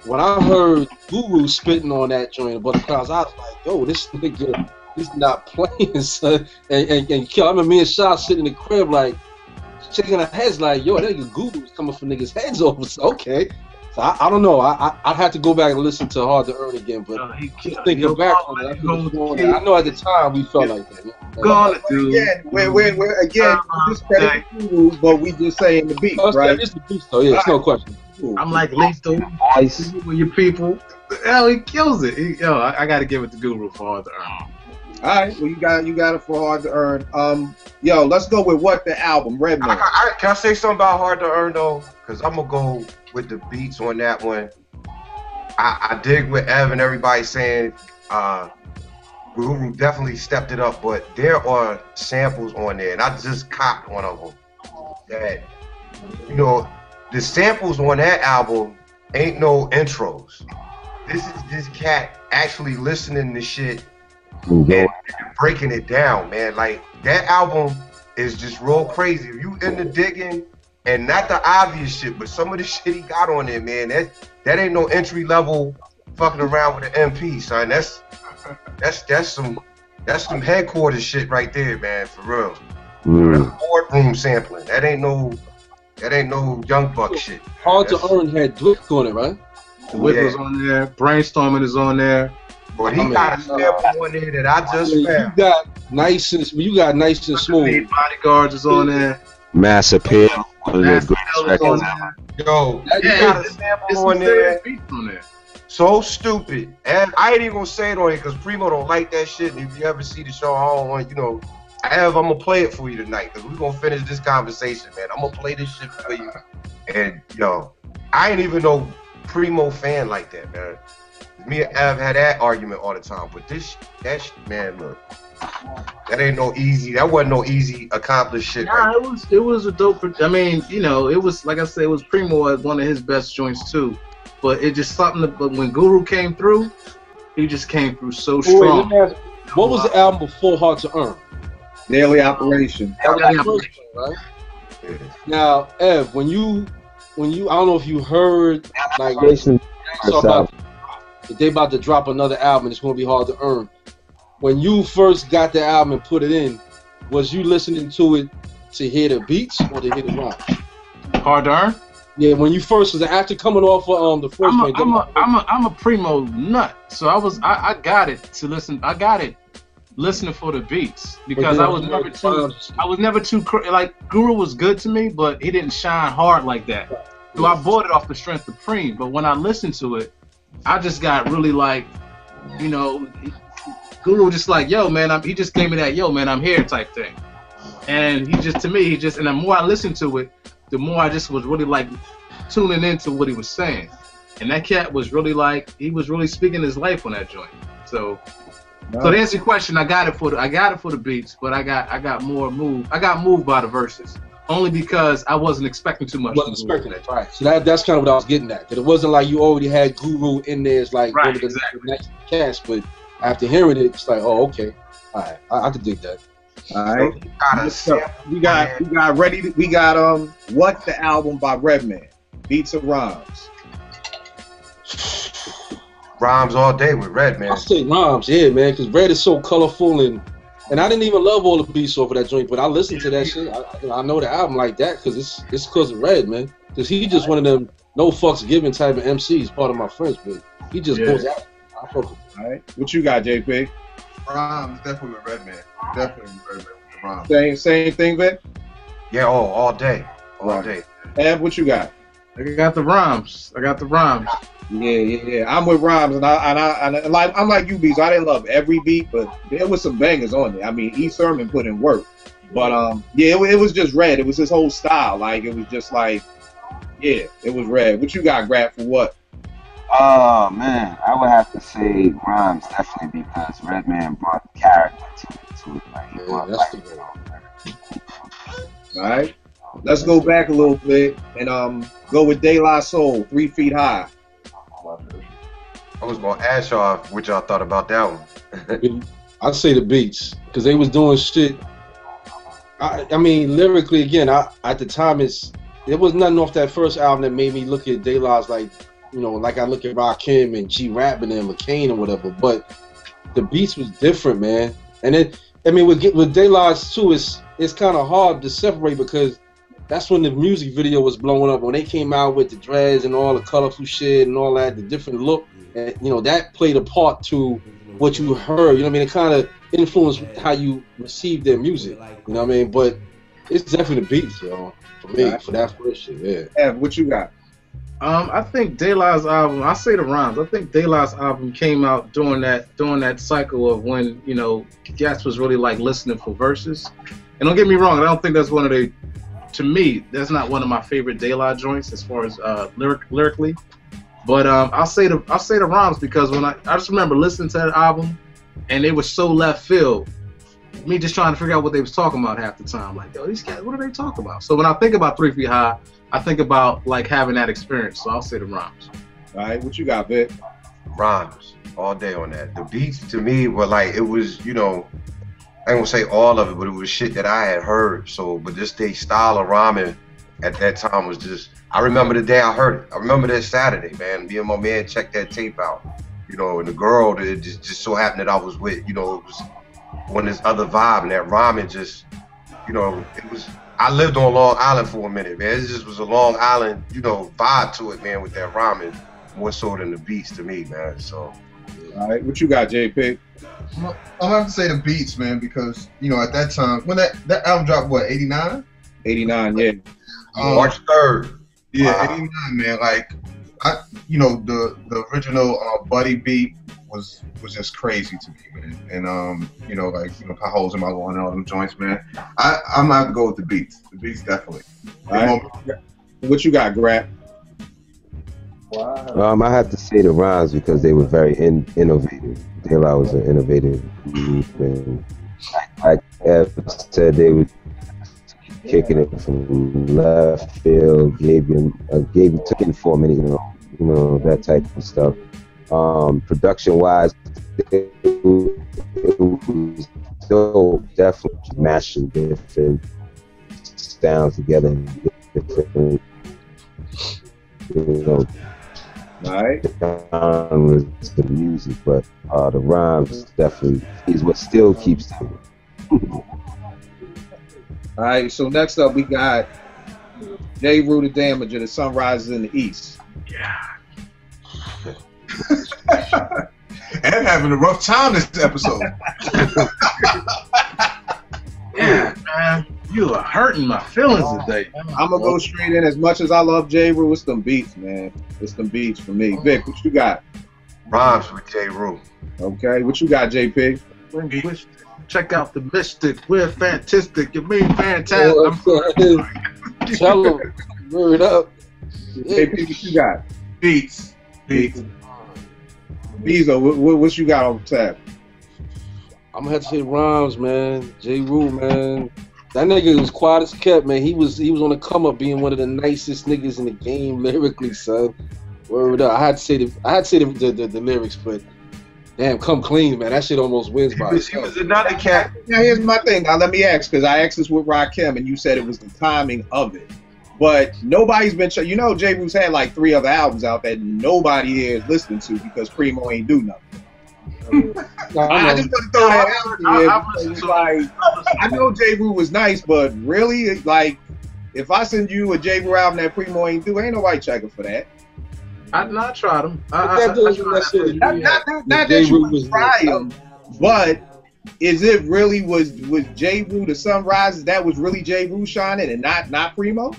when I heard Guru spitting on that joint Above the Clouds, I was like, yo, this nigga, he's not playing, son. And I remember me and Shaw sitting in the crib, like, shaking our heads, like, yo, that nigga Guru's coming for niggas' heads over. So, okay. So I don't know. I'd have to go back and listen to Hard to Earn again. But thinking back on it, I know at the time we felt like that. Gonna do. Again, we're again discrediting Guru, but we just saying the beat, right? It's the beat, though. Yeah, it's no question. I'm like lethal. With your people. Hell, he kills it. I got to give it to Guru for Hard to Earn. All right, well you got it for Hard to Earn. Let's go with what the album Redman. Can I say something about Hard to Earn though? Because I'm gonna go with the beats on that one. I dig what Ev and everybody saying. Guru definitely stepped it up, but there are samples on there, and I just copped one of them. That the samples on that album ain't no intros. This is this cat actually listening to shit. And breaking it down, man. Like that album is just real crazy. If you into digging, and not the obvious shit, but some of the shit he got on there, man, that ain't no entry level fucking around with an MP, son. That's some headquarters shit right there, man, for real. That's boardroom sampling. That ain't no Young Buck shit. Hard to Earn had Dwick on it, right? The Whip was on there. Brainstorming is on there. But he got a sample on there that I just found. You got nice and smooth. Bodyguards is on there. Mass Appeal. Mass Appeal is on there. Yo, you got a sample on there. So stupid. And I ain't even gonna say it on here because Primo don't like that shit. And if you ever see the show, I don't want, I'm gonna play it for you tonight because we're gonna finish this conversation, man. I'm gonna play this shit for you. And I ain't even no Primo fan like that, man. Me and Ev had that argument all the time, but man, look, that wasn't no easy accomplished shit. Nah, it was a dope. I mean, it was like I said, it was Primo as one of his best joints too. But it just something. But when Guru came through, he just came through so strong. What was the album before Hard to Earn? Daily Operation. Right? Now, Ev, when you, I don't know if you heard like. They about to drop another album. It's going to be Hard to Earn. When you first got the album and put it in, was you listening to it to hear the beats or to hear the rhymes? Hard to Earn? Yeah, when you first was after coming off of the first one. I'm a Primo nut, so I got it to listen. I got it listening for the beats because I was never too like Guru was good to me, but he didn't shine hard like that. So I bought it off the strength of Preem, but when I listened to it, I just got really like, Guru just like, yo, man, he just gave me that, yo, man, I'm here type thing. And and the more I listened to it, the more I just was really like tuning into what he was saying. And that cat was really like, he was really speaking his life on that joint. So to answer your question, I got it for the beats, but I got more moved. I got moved by the verses. Only because I wasn't expecting too much. Wasn't expecting that, right? So that's kind of what I was getting at. That it wasn't like you already had Guru in there. It's like one of the next cast, but after hearing it, it's like, oh, okay, all right, I could dig that. All right, we got ready. We got What the Album by Redman, beats or rhymes? Rhymes all day with Redman. I say rhymes, yeah, man, because Red is so colorful and I didn't even love all the beats off of that joint, but I listened to that shit. I know the album like that because it's because of Red, man. Because he just one of them no fucks given type of MCs, part of my friends, but he just goes out. I fuck with him. All right, what you got, JP? Rhymes, definitely with Redman. Definitely with Redman with the rhymes. Same thing, Vic? Yeah, all day. All day. Ev, what you got? I got the rhymes. Yeah. I'm with rhymes, and I'm like you, Beats. I didn't love every beat, but there was some bangers on there. I mean, E. Sermon put in work, but it was just Red. It was his whole style. Like it was just like, yeah, it was Red. What you got, Grab, for what? Oh man, I would have to say rhymes definitely because Redman brought character to it. Like he brought All right, let's go back a little bit and go with De La Soul, 3 Feet High. I was gonna ask y'all what y'all thought about that one. I'd say the beats because they was doing shit. I mean, lyrically again, at the time there was nothing off that first album that made me look at De La's like I look at Rakim and G Rapping and McCain or whatever. But the beats was different, man. And then I mean with De La's too, it's kind of hard to separate because that's when the music video was blowing up. When they came out with the dreads and all the colorful shit and all that, the different look, and you know, that played a part to what you heard. You know what I mean? It kind of influenced how you received their music. You know what I mean? But it's definitely the beats, yo. For me, for that first shit, yeah. Ev, what you got? I think De La's album. I say the rhymes. I think De La's album came out during that cycle of when, you know, Gas was really like listening for verses. And don't get me wrong, I don't think that's one of the. To me, that's not one of my favorite De La joints as far as lyrically. But I'll say the rhymes because when I just remember listening to that album, and they were so left field. Me just trying to figure out what they was talking about half the time. Like, yo, these guys, what are they talking about? So when I think about 3 Feet High, I think about like having that experience. So I'll say the rhymes. All right, what you got, Vic? Rhymes all day on that. The beats to me were like, it was, you know, I ain't gonna say all of it, but it was shit that I had heard. So, but this day style of rhyming at that time was just, I remember the day I heard it. I remember that Saturday, man. Me and my man checked that tape out, you know, and the girl that just so happened that I was with, you know, it was on this other vibe, and that rhyming just, you know, it was, I lived on Long Island for a minute, man. It just was a Long Island, you know, vibe to it, man, with that rhyming, more so than the beats to me, man, so. All right, what you got, JP? I'm gonna have to say the beats, man, because, you know, at that time, when that album dropped, what, 89? 89, yeah. March 3rd. Yeah, Wow. 89, man. Like, you know, the original Buddy beat was just crazy to me, man. And you know, like, you know, Potholes in My Lawn and all them joints, man. I'm gonna have to go with the beats. The beats definitely. All right. What you got, Grab? I have to say the rhymes because they were very innovative. De La was an innovative group, and like Ev said, they were kicking it from left field, took it for a minute, you know, that type of stuff. Production wise, it was still definitely mashing different sounds together, different, you know, genres of music, but the rhymes definitely is what still keeps them. All right, so next up we got J. Rue the Damager, The Sun Rises in the East. Yeah. And having a rough time this episode. Yeah, man. You are hurting my feelings today. I'm gonna go straight in. As much as I love J. Rue, it's them beats, man. It's them beats for me. Vic, what you got? Rhymes with J. Rue. Okay, what you got, JP? Linguistic. Check out the mystic. We're fantastic. You mean fantastic? Tell them. Word up. JP, what you got? Beats. Bezo, what you got on tap? I'm gonna have to say rhymes, man. J. Rue, man. That nigga was quiet as kept, man. He was on the come up, being one of the nicest niggas in the game lyrically, son. Word up. I had to say the lyrics, but damn, come clean, man. That shit almost wins by itself. He was another cat. Now here's my thing. Now let me ask, because I asked this with Rakim, and you said it was the timing of it. But nobody's been, you know, J. Rue's had like 3 other albums out that nobody here is listening to because Primo ain't do nothing. I just want to throw that out there because, like, I know J. Rue was nice, but really, like, if I send you a J. Rue album that Primo ain't do, ain't nobody checking for that. I tried them. Not that you would try them, but is it really was J. Rue the Sunrises? That was really J. Rue shining and not Primo?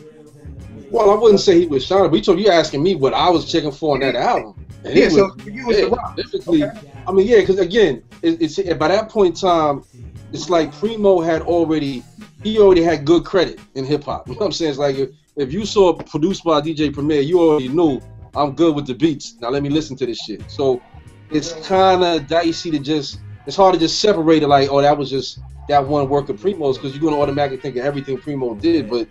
Well, I wouldn't say he was shining, but you asking me what I was checking for on that album. And yeah, so for you was the rock. Okay. I mean, yeah, because again, it's by that point in time, it's like Primo had already had good credit in hip hop. You know what I'm saying? It's like if you saw produced by DJ Premier, you already knew I'm good with the beats. Now let me listen to this shit. So it's kind of dicey to it's hard to just separate it like, oh, that was just that one work of Primo's, because you're gonna automatically think of everything Primo did. But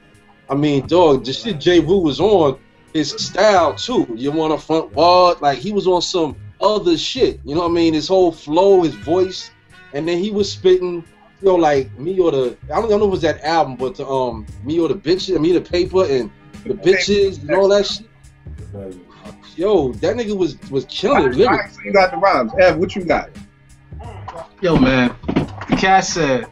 I mean, dog, the shit J. Rue was on, his style too. You want a front wall, like he was on some other shit. You know what I mean? His whole flow, his voice, and then he was spitting, you know, like Me or the, I don't know if it was that album, but the Me or the Bitches, Me or the Paper, and the Bitches and all that shit. Yo, that nigga was killing it. Right, so you got the rhymes. Ev, what you got? Yo, man, the cat said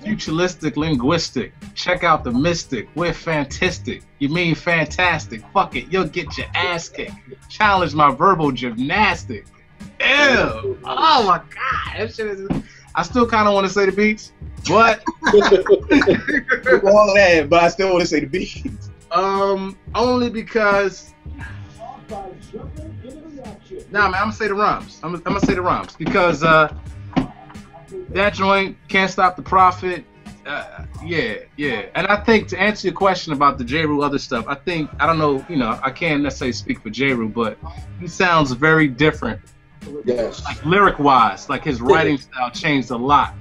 futuristic linguistic. Check out the Mystic. We're fantastic. You mean fantastic? Fuck it. You'll get your ass kicked. Challenge my verbal gymnastics. Ew. Oh my God. That shit is. I still kind of want to say the beats, but all that, but I still want to say the beats. Only because. Nah, man, I'm gonna say the rhymes. I'm gonna say the rhymes because that joint Can't Stop the Prophet. Yeah. And I think to answer your question about the J. Rule other stuff, I don't know, I can't necessarily speak for J. Rule, but he sounds very different. Yes. Like lyric wise, like his writing style changed a lot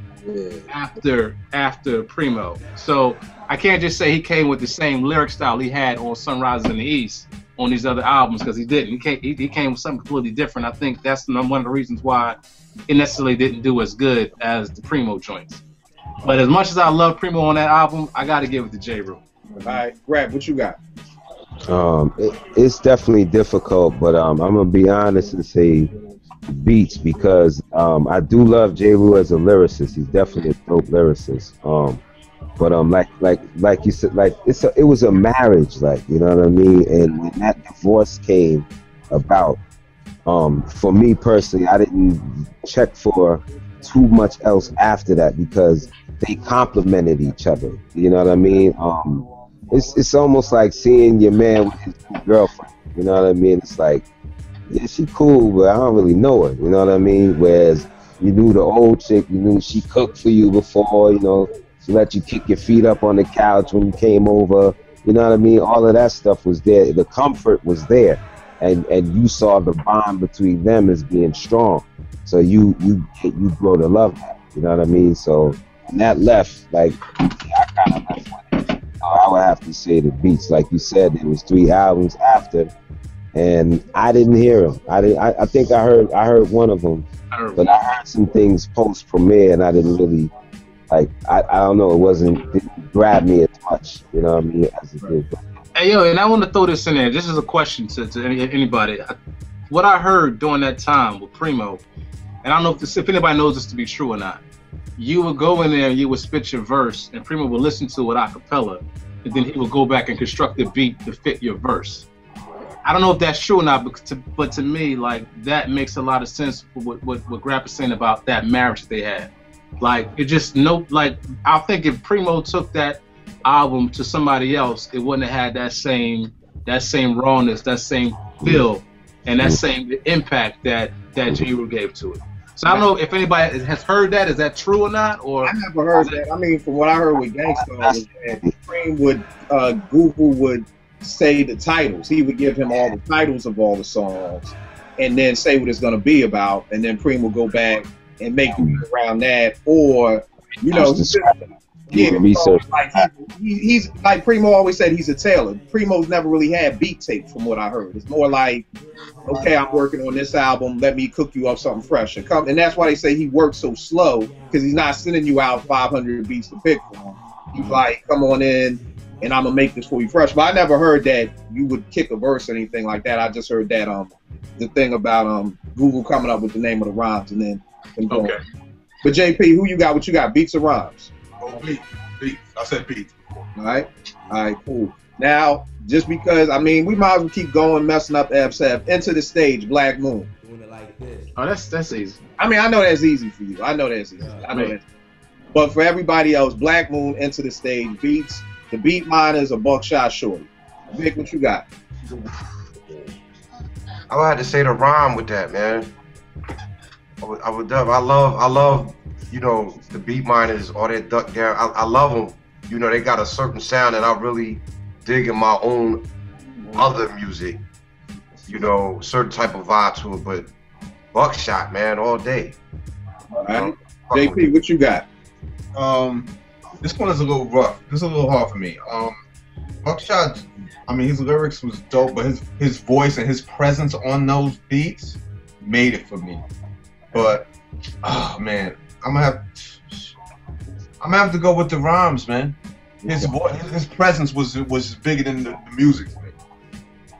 after Primo. So I can't just say he came with the same lyric style he had on Sunrise in the East on these other albums, because he didn't. He came with something completely different. I think that's one of the reasons why it necessarily didn't do as good as the Primo joints. But as much as I love Primo on that album, I got to give it to J. Rule. All right, Brad, what you got? It's definitely difficult, but I'm gonna be honest and say beats, because I do love J. Rule as a lyricist. He's definitely a dope lyricist. But like you said, like it was a marriage, like, you know what I mean. And when that divorce came about, for me personally, I didn't check for too much else after that, because they complemented each other. You know what I mean? It's almost like seeing your man with his girlfriend. You know what I mean? It's like, yeah, she cool, but I don't really know her. You know what I mean? Whereas you knew the old chick, you knew she cooked for you before, you know, she let you kick your feet up on the couch when you came over. You know what I mean? All of that stuff was there. The comfort was there. And you saw the bond between them as being strong. So you grow to love that. You know what I mean? So when that left, like, I kind of left with it. I would have to say the beats. Like you said, there was 3 albums after, and I didn't hear them. I think I heard one of them, but I heard some things post premiere, and I didn't really like. I don't know. Didn't grab me as much. You know what I mean? As it did. Hey, yo, and I want to throw this in there. This is a question to anybody. What I heard during that time with Primo, and I don't know if anybody knows this to be true or not, you would go in there and you would spit your verse, and Primo would listen to it a cappella, and then he would go back and construct the beat to fit your verse. I don't know if that's true or not, but to me, like, that makes a lot of sense with what Grap is saying about that marriage that they had. Like, it just, I think if Primo took that album to somebody else, it wouldn't have had that same rawness, that same feel, and that same impact that J. Rule gave to it. So I don't know if anybody has heard that. Is that true or not? Or I never heard that. I mean, from what I heard with Gangsta, was that Cream Google would say the titles. He would give him all the titles of all the songs, and then say what it's going to be about, and then Cream will go back and make it around that, or research. Like he's like Primo always said, he's a tailor. Primo's never really had beat tape, from what I heard. It's more like, okay, I'm working on this album, let me cook you up something fresh and come. And that's why they say he works so slow, because he's not sending you out 500 beats to pick from. He's like, come on in, and I'm gonna make this for you fresh. But I never heard that you would kick a verse or anything like that. I just heard that the thing about Google coming up with the name of the rhymes and then going. Okay. But JP, who you got? What you got? Beats or rhymes? Oh, beats. I said beats. All right, cool. Now, just because, I mean, we might as well keep going, messing up F7. Enter the Stage, Black Moon. Oh, that's easy. I mean, I know that's easy for you. I know that's easy. I know that. But for everybody else, Black Moon, Enter the Stage, beats. The beat miners are Buckshot Shorty. Vic, what you got? I would have to say the rhyme with that, man. I love, you know, the beat miners, all that duck down. I love them. You know, they got a certain sound that I really dig in my own other music. You know, certain type of vibe to it. But Buckshot, man, all day. All right. JP, what you got? This one is a little rough. This is a little hard for me. Buckshot, I mean, his lyrics was dope, but his voice and his presence on those beats made it for me. But, oh man, I'm gonna have to go with the rhymes, man. His voice, his presence was bigger than the music for me.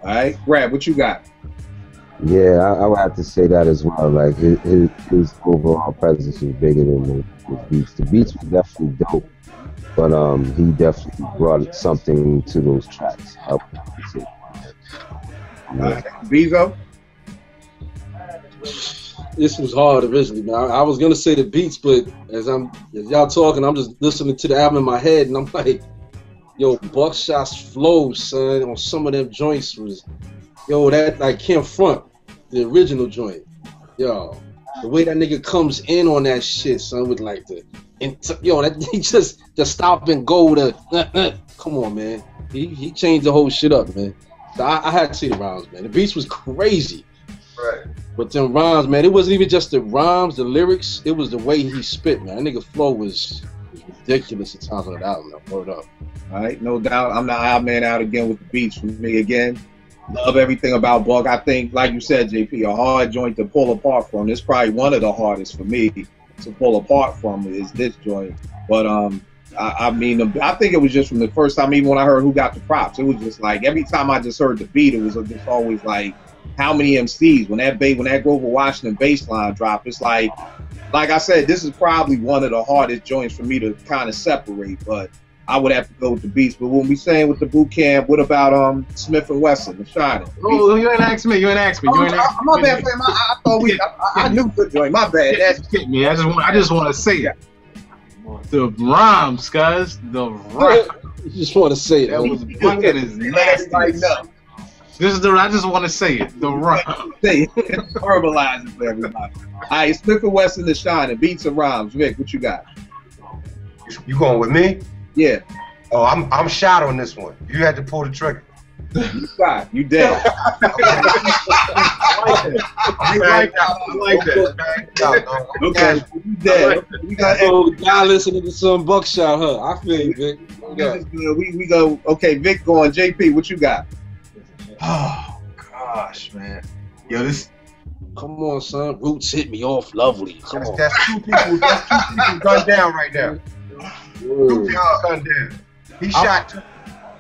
All right, Brad, what you got? Yeah, I would have to say that as well. Like his overall presence was bigger than the beats. The beats were definitely dope, But he definitely brought something to those tracks. Bezo? This was hard originally, man. I was gonna say the beats, but as y'all talking, I'm just listening to the album in my head, and I'm like, yo, Buckshot's flow, son, on some of them joints was, yo, that I can't front the original joint, yo. The way that nigga comes in on that shit, son, with like that he just the stop and go to, come on, man. He changed the whole shit up, man. So I had to see the rhymes, man. The beats was crazy. Right. But them rhymes, man, it wasn't even just the rhymes, the lyrics, it was the way he spit, man. That nigga flow was ridiculous at times on that album, man. Word up. All right, no doubt. I'm the odd man out again with the beats for me again. Love everything about Buck. I think, like you said, JP, a hard joint to pull apart from. It's probably one of the hardest for me to pull apart from is this joint. But I mean, I think it was just from the first time, even when I heard Who Got the Props, it was just like every time I just heard the beat, it was just always like, how many MCs? When that Grover Washington bass line drop, it's like I said, this is probably one of the hardest joints for me to kind of separate. But I would have to go with the beats. But when we saying with the boot camp, what about Smith and Wesson, The Shining? Oh, you ain't asked me. My bad, fam. I thought I knew the joint. My bad. That's me. I just want to say it. The rhymes, guys. The rhymes. You just want to say it. That was fucking is nasty. I just want to say it. The rhymes. Say it. Verbalize it for everybody. All right, Smith and Wesson, The Shining, beats and rhymes. Vic, what you got? You going with me? Yeah. Oh, I'm shot on this one. You had to pull the trigger. You shot. You dead. I like that. Okay. You dead. We got guy listening to some Buckshot, huh? I feel you, Vic. We go. Okay, Vic going. JP, what you got? Oh gosh, man. Yo, this. Come on, son. Roots hit me off lovely. Come on. That's two people gunned down right now. Two people gunned down. He shot two.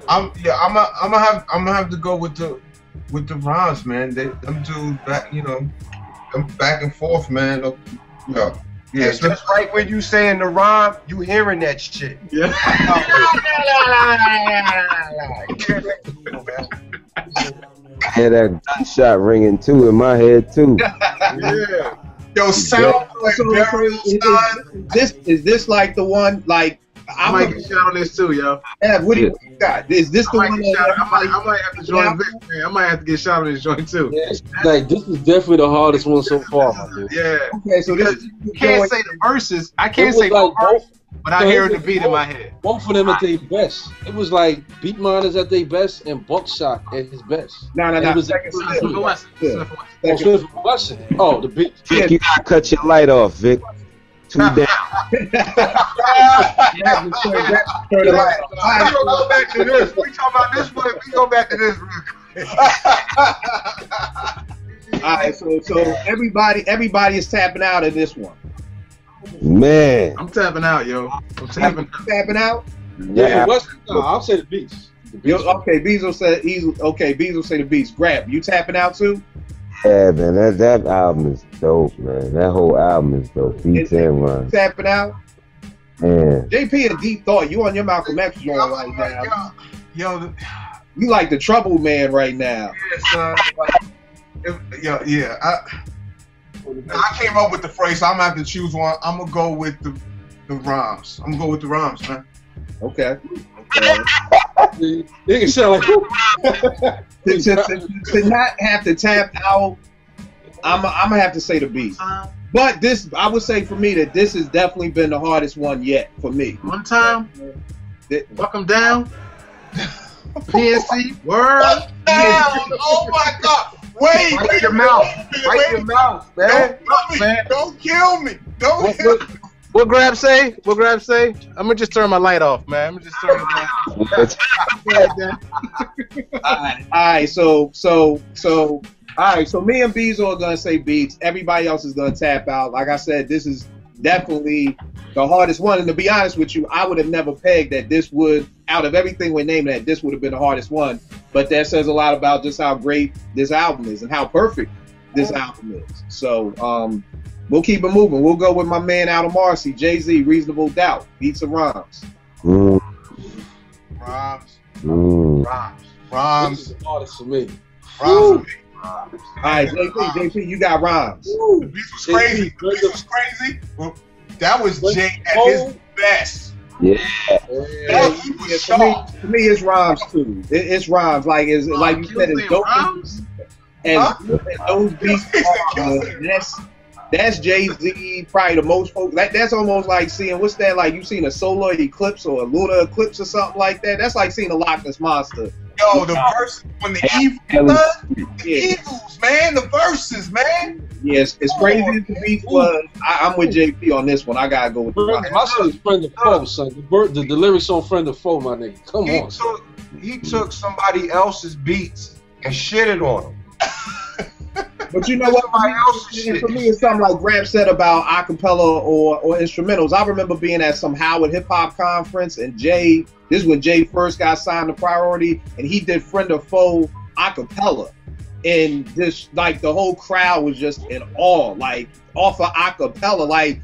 I'm gonna have to go with the rhymes, man. Them dudes back, them back and forth, man. Yeah. Just right when you saying the rhyme, you hearing that shit. Yeah. Yeah, that gunshot ringing too in my head too. Yeah. Yo, sound is this like the one like? I might get shot on this too, yo. Yeah, what do you got? Is this the one? I might have to join Vic, man. I might have to get shot on this joint too. Yeah, like this is definitely the hardest one so far, my dude. Yeah. Okay, so you can't say the verses. I can't say the verse, but I hear the beat in my head. Both of them at their best. It was like Beat Miners at their best and Buckshot at his best. No. It was Smith & Wesson. Oh, the beat. Vic, you gotta cut your light off, Vic. Too down. We go back to this. We talking about this one. We go back to this real quick. All right, so everybody is tapping out of this one. Man, I'm tapping out, yo. I'm tapping out. Yeah, I'll say the beats. Okay, Bezo said Bezo say the beats. Grab, you tapping out too? Yeah, man, that album is dope, man. That whole album is dope. Beats and rhymes. Tapping out. Man. JP and Deep Thought, you on your Malcolm X joint right now. Yo, you like the trouble man right now. Yeah, son. I came up with the phrase, so I'm gonna have to choose one. I'm gonna go with the rhymes. I'm gonna go with the rhymes, man. Okay. Nigga sound like to not have to tap out, I'm gonna have to say the beat. But this, I would say for me that this has definitely been the hardest one yet for me. One time, fuck them down. PNC, word. Oh my God! Wait! Wipe your mouth. Wipe your mouth, man. Don't kill me! Don't kill me! What Grab say? What Grab say? I'm gonna just turn my light off, man. I'm gonna just turn it down. All right. So me and Bezo are gonna say beats. Everybody else is gonna tap out. Like I said, this is definitely the hardest one. And to be honest with you, I would have never pegged that this would, out of everything we're naming, that this would have been the hardest one. But that says a lot about just how great this album is and how perfect this album is. So we'll keep it moving. We'll go with my man out of Marcy, Jay-Z, Reasonable Doubt, beats and rhymes. Mm. Rhymes. Rhymes. This is an artist for me. Rhymes for me. All right, JP, you got rhymes. The beat was crazy. The beat was crazy. Well, that was Jay at his best. Yeah. That he was sharp. For me, it's rhymes too. It's rhymes. Like like you said, it's dope. Rhymes? And those beats, that's Jay-Z, probably the most folks. That's almost like seeing, what's that, like you seen a solar eclipse or a lunar eclipse or something like that. That's like seeing a Loch Ness Monster. Yo, the verses when the evils, man, the verses, man. Yes, it's crazy as the beats was. I'm with JP on this one. I gotta go with the rhymes. My shit is Friend of Foe, son. The lyrics on Friend of Foe, my nigga. Come on. He took somebody else's beats and shitted on them. But you know what? For me, it's something like Grab said about acapella or instrumentals. I remember being at some Howard hip hop conference, and this is when Jay first got signed to Priority, and he did Friend or Foe acapella, and just like the whole crowd was just in awe, like off of acapella. Like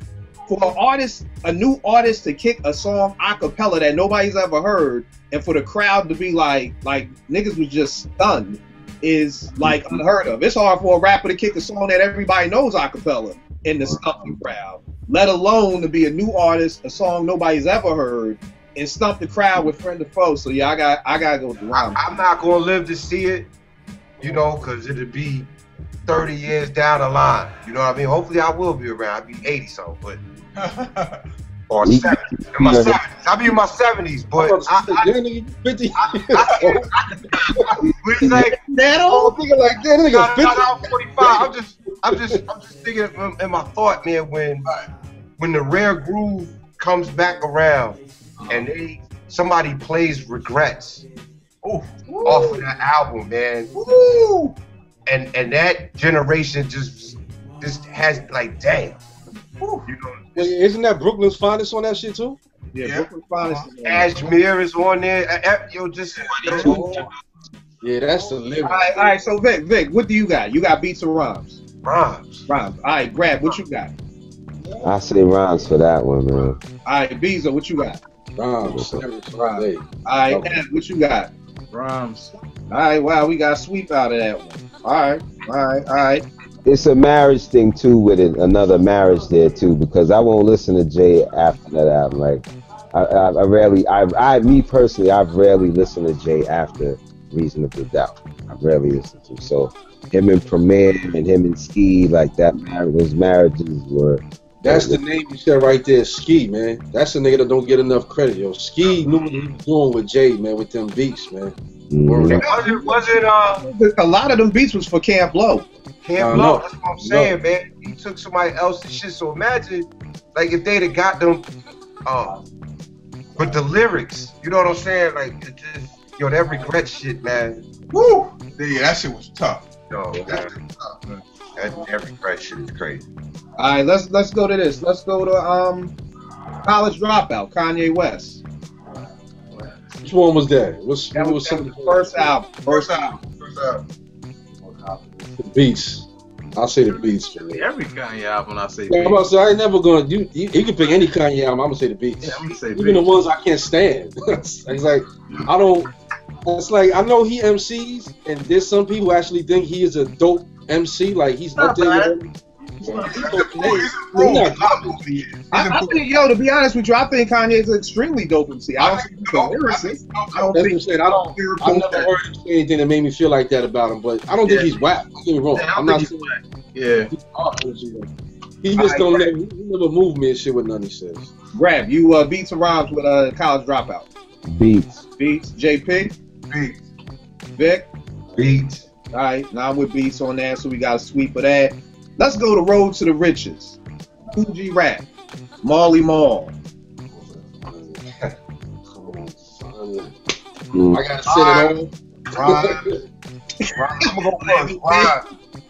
for an artist, a new artist to kick a song acapella that nobody's ever heard, and for the crowd to be like niggas was just stunned, is like unheard of. It's hard for a rapper to kick a song that everybody knows acapella in the stumping crowd, let alone to be a new artist, a song nobody's ever heard, and stump the crowd with Friend or Foe. So yeah, I gotta go with the rhyme. I'm not gonna live to see it, you know, because it'll be 30 years down the line. You know what I mean? Hopefully I will be around. I'll be 80 something, but or 70. In my 70s. I'll be in my 70s, but I 50. What you say? That old thinking like that nigga 50. I'm 45. I'm just thinking in my thought, man, when the Rare Groove comes back around and somebody plays Regrets off of that album, man. Woo! And that generation just has like, damn. You know, Isn't that Brooklyn's Finest on that shit too? Yeah, Brooklyn's Finest. Ashmere is on there. Yeah, that's the lyric. All right. So Vic, what do you got? You got beats or rhymes? Rhymes. All right, Grab, what you got? I say rhymes for that one, man. All right, Beezer, what you got? Rhymes. All right, Ed, what you got? Rhymes. All right, wow, we got sweep out of that one. All right. It's a marriage thing too, with another marriage there too, because I won't listen to Jay after that album. Like, I've rarely listened to Jay after Reasonable Doubt. I've rarely listened to. So him and Premier and him and Ski, like those marriages were. That's the name you said right there, Ski, man. That's the nigga that don't get enough credit, yo. Ski knew what he was doing with Jay, man, with them beats, man. Was it a lot of them beats was for Camp Blow. Camp Blow, that's what I'm saying, man. He took somebody else's shit. So imagine, like, if they'd have got them, but the lyrics, you know what I'm saying? Like, it just, that Regret shit, man. Woo! Yeah, that shit was tough. Yo, that tough, man. That Regret shit is crazy. All right, let's go to this. Let's go to College Dropout, Kanye West. Which one was that? That was the first album. First album. The Beats. I'll say the Beats for me. Every Kanye album, I say I'm about to say, I ain't never gonna do. You can pick any Kanye album. I'm gonna say the Beats. Yeah, I'm gonna say even Beats. the ones I can't stand. It's like I don't. It's like I know he MCs, and there's some people actually think he is a dope MC. Like he's up there. I think, to be honest with you, I think Kanye is an extremely dope MC. I don't think he's a lyricist. I've never heard him say anything that made me feel like that about him, but I don't think he's whack. Don't get me wrong. I'm not saying he just don't never move me and shit with none he says. Grab, you beats and rhymes with College Dropout. Beats. JP? Beats. Vic? Beats. All right, now I'm with beats on that, so we got a sweep of that. Let's go to Road to the Riches. Coogee Rap. Marley Marl. I gotta sit it on.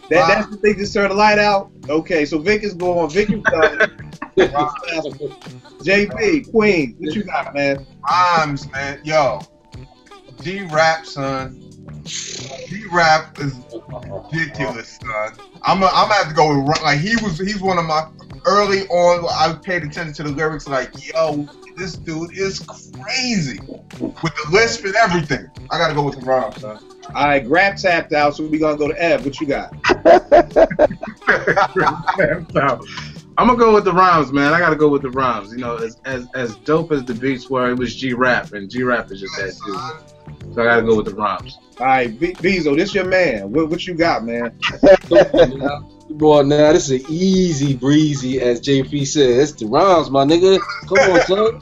That's the thing, just turn the light out. Okay, so Vic is going. Vic is done. JP, Queen, what you got, man? Rhymes, man. Yo, G-Rap, son. G-Rap is ridiculous, son. I'm gonna have to go with, like, he's one of my early on. I paid attention to the lyrics, like, yo, This dude is crazy with the lisp and everything. I gotta go with the rhymes, son. All right, Grab tapped out, so we gonna go to Ev. What you got? I'm gonna go with the rhymes, man. I gotta go with the rhymes. You know, as dope as the beats were, it was G-Rap, and G-Rap is just that dude. So I gotta go with the rhymes. All right, Bezo, this your man. What you got, man? Boy, now this is easy breezy, as JP said. It's the rhymes, my nigga. Come on, son.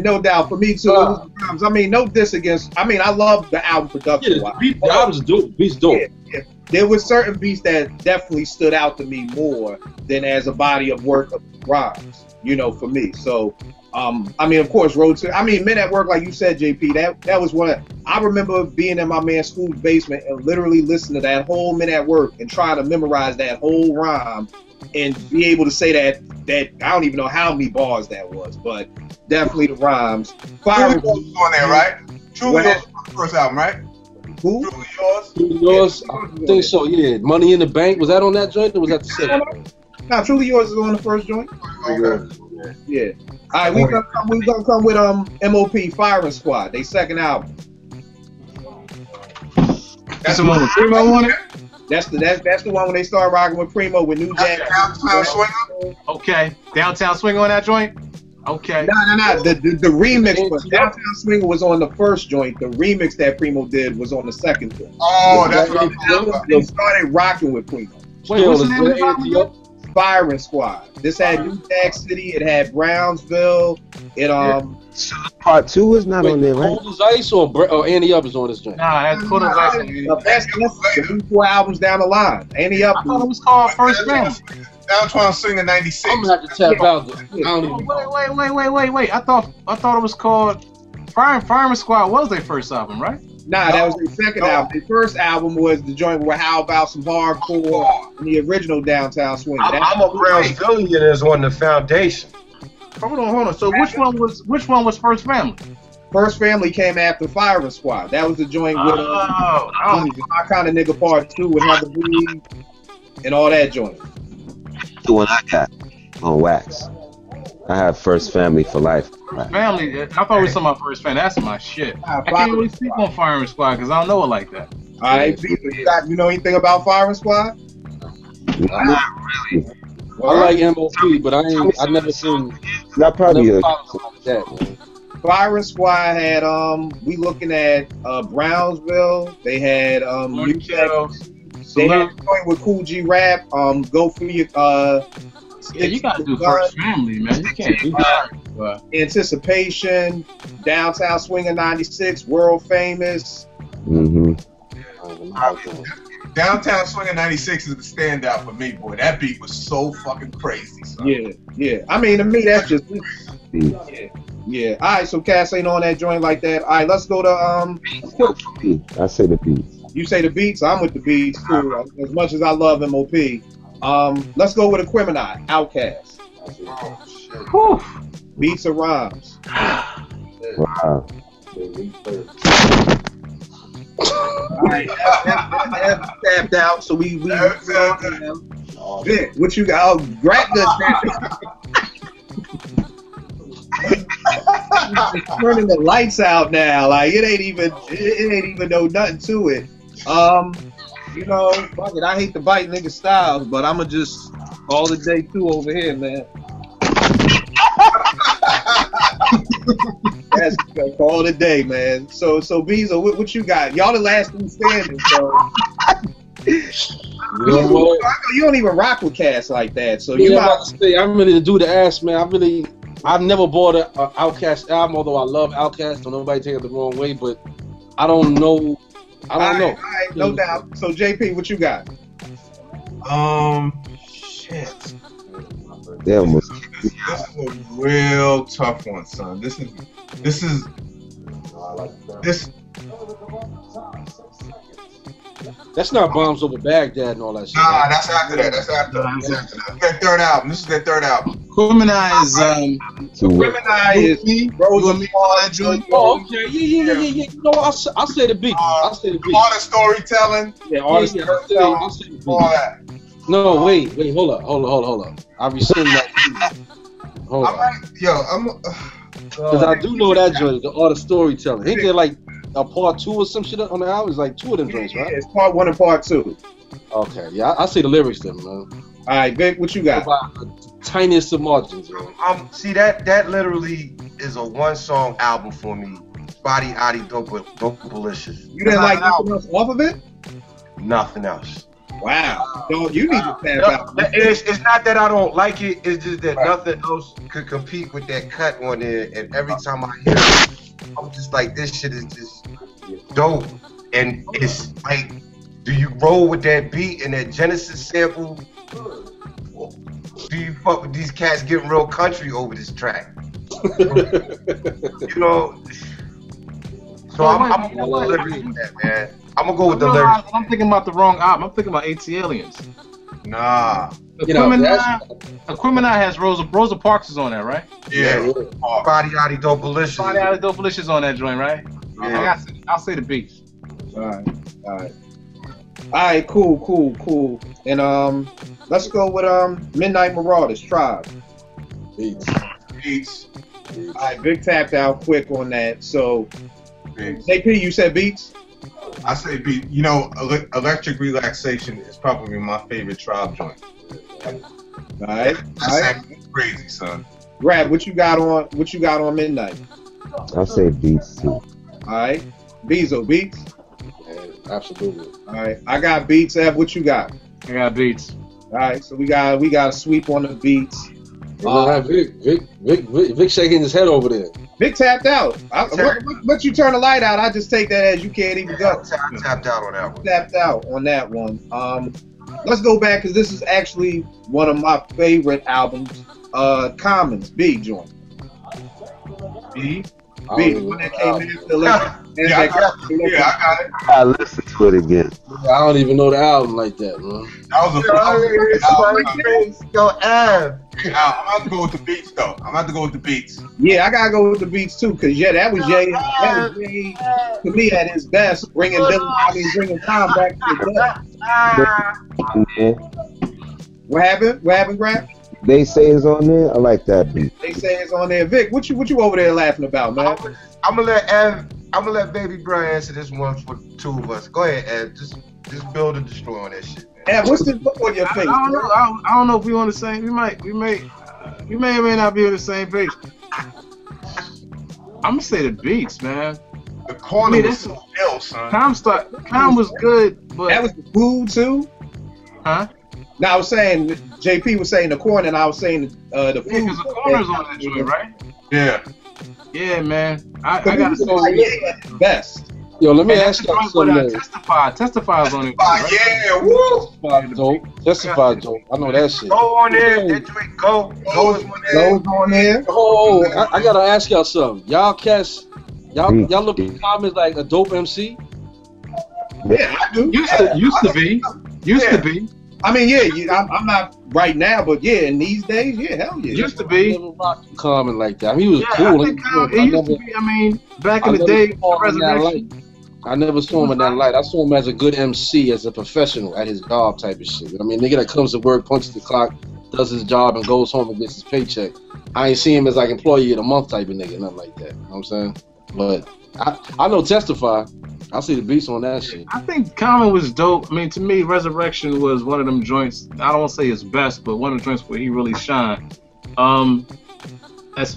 No doubt. For me too. It was the rhymes. I mean, no diss against. I mean, I love the album production. Yeah, the album's dope. Beats dope. Yeah. There were certain beats that definitely stood out to me more than as a body of work of rhymes. You know, for me. So. I mean, of course, Men at Work, like you said, JP, that was one of, I remember being in my man's school's basement and literally listening to that whole Men at Work and trying to memorize that whole rhyme and be able to say that I don't even know how many bars that was, but definitely the rhymes. Truly Yours was on there, right? Truly Yours was the first album, right? Who? Truly Yours? Truly Yours? I think so, yeah. Money in the Bank, was that on that joint or was that the second? No, Truly Yours is on the first joint. Okay. Yeah. All right, we gonna come with M.A.A.d. Firing Squad. They second album. That's the one with Primo on it. That's the one when they start rocking with Primo with New Jack. Downtown Swinger. Okay, Downtown Swinger on that joint. Okay. No. The remix was Downtown Swinger was on the first joint. The remix that Primo did was on the second joint. Oh, that's what I'm talking about. They started rocking with Primo. Wait, what's the name of the album? Firing Squad. This had New Jack City. It had Brownsville. It Part 2 is not on there, right? Cold as Ice or Annie Up is on this joint? Nah, that's Cold as Ice. That's the 4 albums down the line. Annie Up. I thought it was called First Family. Downtown Swinger '96. I'm gonna have to tap out there. I don't even know. Wait. I thought it was called Firing Squad was their first album, right? Nah, that was their second album. Their first album was the joint where How About Some Hardcore and the original Downtown Swing. I'm a Brownsvillian is on the foundation. Hold on. So which one was First Family? First Family came after Firing Squad. That was the joint with My Kind of Nigga Part 2 with Heather Reed and all that joint. The one I got on wax. I have First Family for life. Family, I thought we were talking about First Family. That's my shit. I can't really speak on Firing Squad because I don't know it like that. All right, you know anything about Firing Squad? Not really. I like M.A.A.d, but I never seen. Not probably that. Firing Squad had we looking at Brownsville. They had New Jack. They had a joint with Cool G Rap. Go for your yeah, you gotta do First Family, man. You can't do that. Anticipation, Downtown Swinger '96, World Famous. Downtown Swinger '96 is the standout for me, boy. That beat was so fucking crazy, son. Yeah. I mean, to me, that's just yeah. All right, so Cass ain't on that joint like that. All right, let's go to I say the beats. You say the beats. I'm with the beats too. As much as I love M.A.A.d. Let's go with a Aquemini, Outkast. Oh shit. Whew. Beats or rhymes? Wow. Alright, tapped out, so we Vic, what you got? Oh, Grant turning the lights out now. Like it ain't even no nothing to it. You know, fuck it. I hate to bite nigga styles, but I'ma just all the day too over here, man. That's all the day, man. So Bezo, what you got? Y'all the last two standing, so you don't even rock with Cass like that. So you might say I'm ready to do the ass, man. I've never bought an Outkast album, although I love Outkast. Don't nobody take it the wrong way, but I don't know. All right, no doubt. So JP, what you got? Shit. They almost. This is a real tough one, son. This is. That's not Bombs Over Baghdad and all that shit. Nah, that's after that. That's after that. Their third album. This is their third album. Aquemini is Rose and Me, all that joint. Oh, okay. Yeah. You know, I'll say the beat. I'll say the beat. All the storytelling. I'll say the beat. All that. No, wait, hold up. I rescind that. Hold on. I'm. Because I do know that joint, the art of storytelling. Ain't there like a part 2 or some shit on the album? It's like 2 of them joints, right? Yeah, it's part 1 and part 2. Okay, yeah, I see the lyrics then, man. All right, Vic, what you got? The tiniest of margins, man. See that literally is a 1-song album for me. Body Adi Dopalicious. You didn't like nothing else off of it? Nothing else. Wow. So you need to stand out. It's not that I don't like it. It's just that nothing else could compete with that cut on there. And every time I hear it, I'm just like, this shit is just dope. And it's like, do you roll with that beat and that Genesis sample? Do you fuck with these cats getting real country over this track? You know. So I'm gonna go with that, man. I'm gonna go with the lyrics. I'm thinking about the wrong album. I'm thinking about AT-Aliens. Nah. Aquemini has Rosa Parks is on that, right? Yeah. Body Adi Dopalicious. Body Out of Dopalicious on that joint, right? Yeah. I'll say the Beats. All right, cool. And let's go with Midnight Marauders, Tribe. Beats. All right, Vic tapped out quick on that. So, Beats. JP, you said Beats? I say beat. You know, Electric Relaxation is probably my favorite Tribe joint. All right. That's crazy, son. Brad, what you got on Midnight? I'll say Beats too. All right. Bezo, Beats? Yeah, absolutely. All right. I got Beats. Ev, what you got? I got Beats. All right. So we got a sweep on the Beats. Vic shaking his head over there. Vic tapped out. But you turn the light out, I just take that as you can't even go. I tapped out on that one. Tapped out on that one. Let's go back because this is actually one of my favorite albums. Commons, B joint. B, when that came in after Electric. I got it. I listened to it again. I don't even know the album like that, man. That was a Yo, Av. I'm about to go with the Beats, though. Yeah, I gotta go with the Beats too, cause that was Jay to me at his best, bringing Tom back to the death. What happened, Grab? They say it's on there. I like that beat. They say it's on there. Vic, what you over there laughing about, man? I'm gonna let Baby Brian answer this one for the two of us. Go ahead, Ed. Just build and destroy on that shit, man. Ev, what's this look on your face? I don't know. I don't know if we on the same. We may or may not be on the same page. I'm gonna say the Beats, man. The corner was so ill, son. Tom was good, but that was the food too. Huh? Now I was saying JP was saying the corner, and I was saying the food. Because the corner's on that joint, right? Yeah. Yeah, man. I got to best. Yo, let me ask you something. Testifies on it. Right? Yeah, woo! Testify dope. I know that shit. Go on there. That joint, go. Go on there. Oh, I gotta ask y'all something. Y'all cats, y'all look at comments like a dope MC? Yeah, I do. Used to be. I mean, yeah, I'm not right now, but yeah, in these days, yeah, hell yeah. Used to be. I never rocked comment like that. I mean, he was cool. It used to be. I mean, back in the day, Resurrection. I never saw him in that light. I saw him as a good MC, as a professional at his job type of shit. I mean, nigga that comes to work, punches the clock, does his job, and goes home and gets his paycheck. I ain't see him as like employee of the month type of nigga, nothing like that. You know what I'm saying? But I know Testify. I see the beats on that shit. I think Common was dope. I mean, to me, Resurrection was one of them joints. I don't want to say his best, but one of the joints where he really shined. I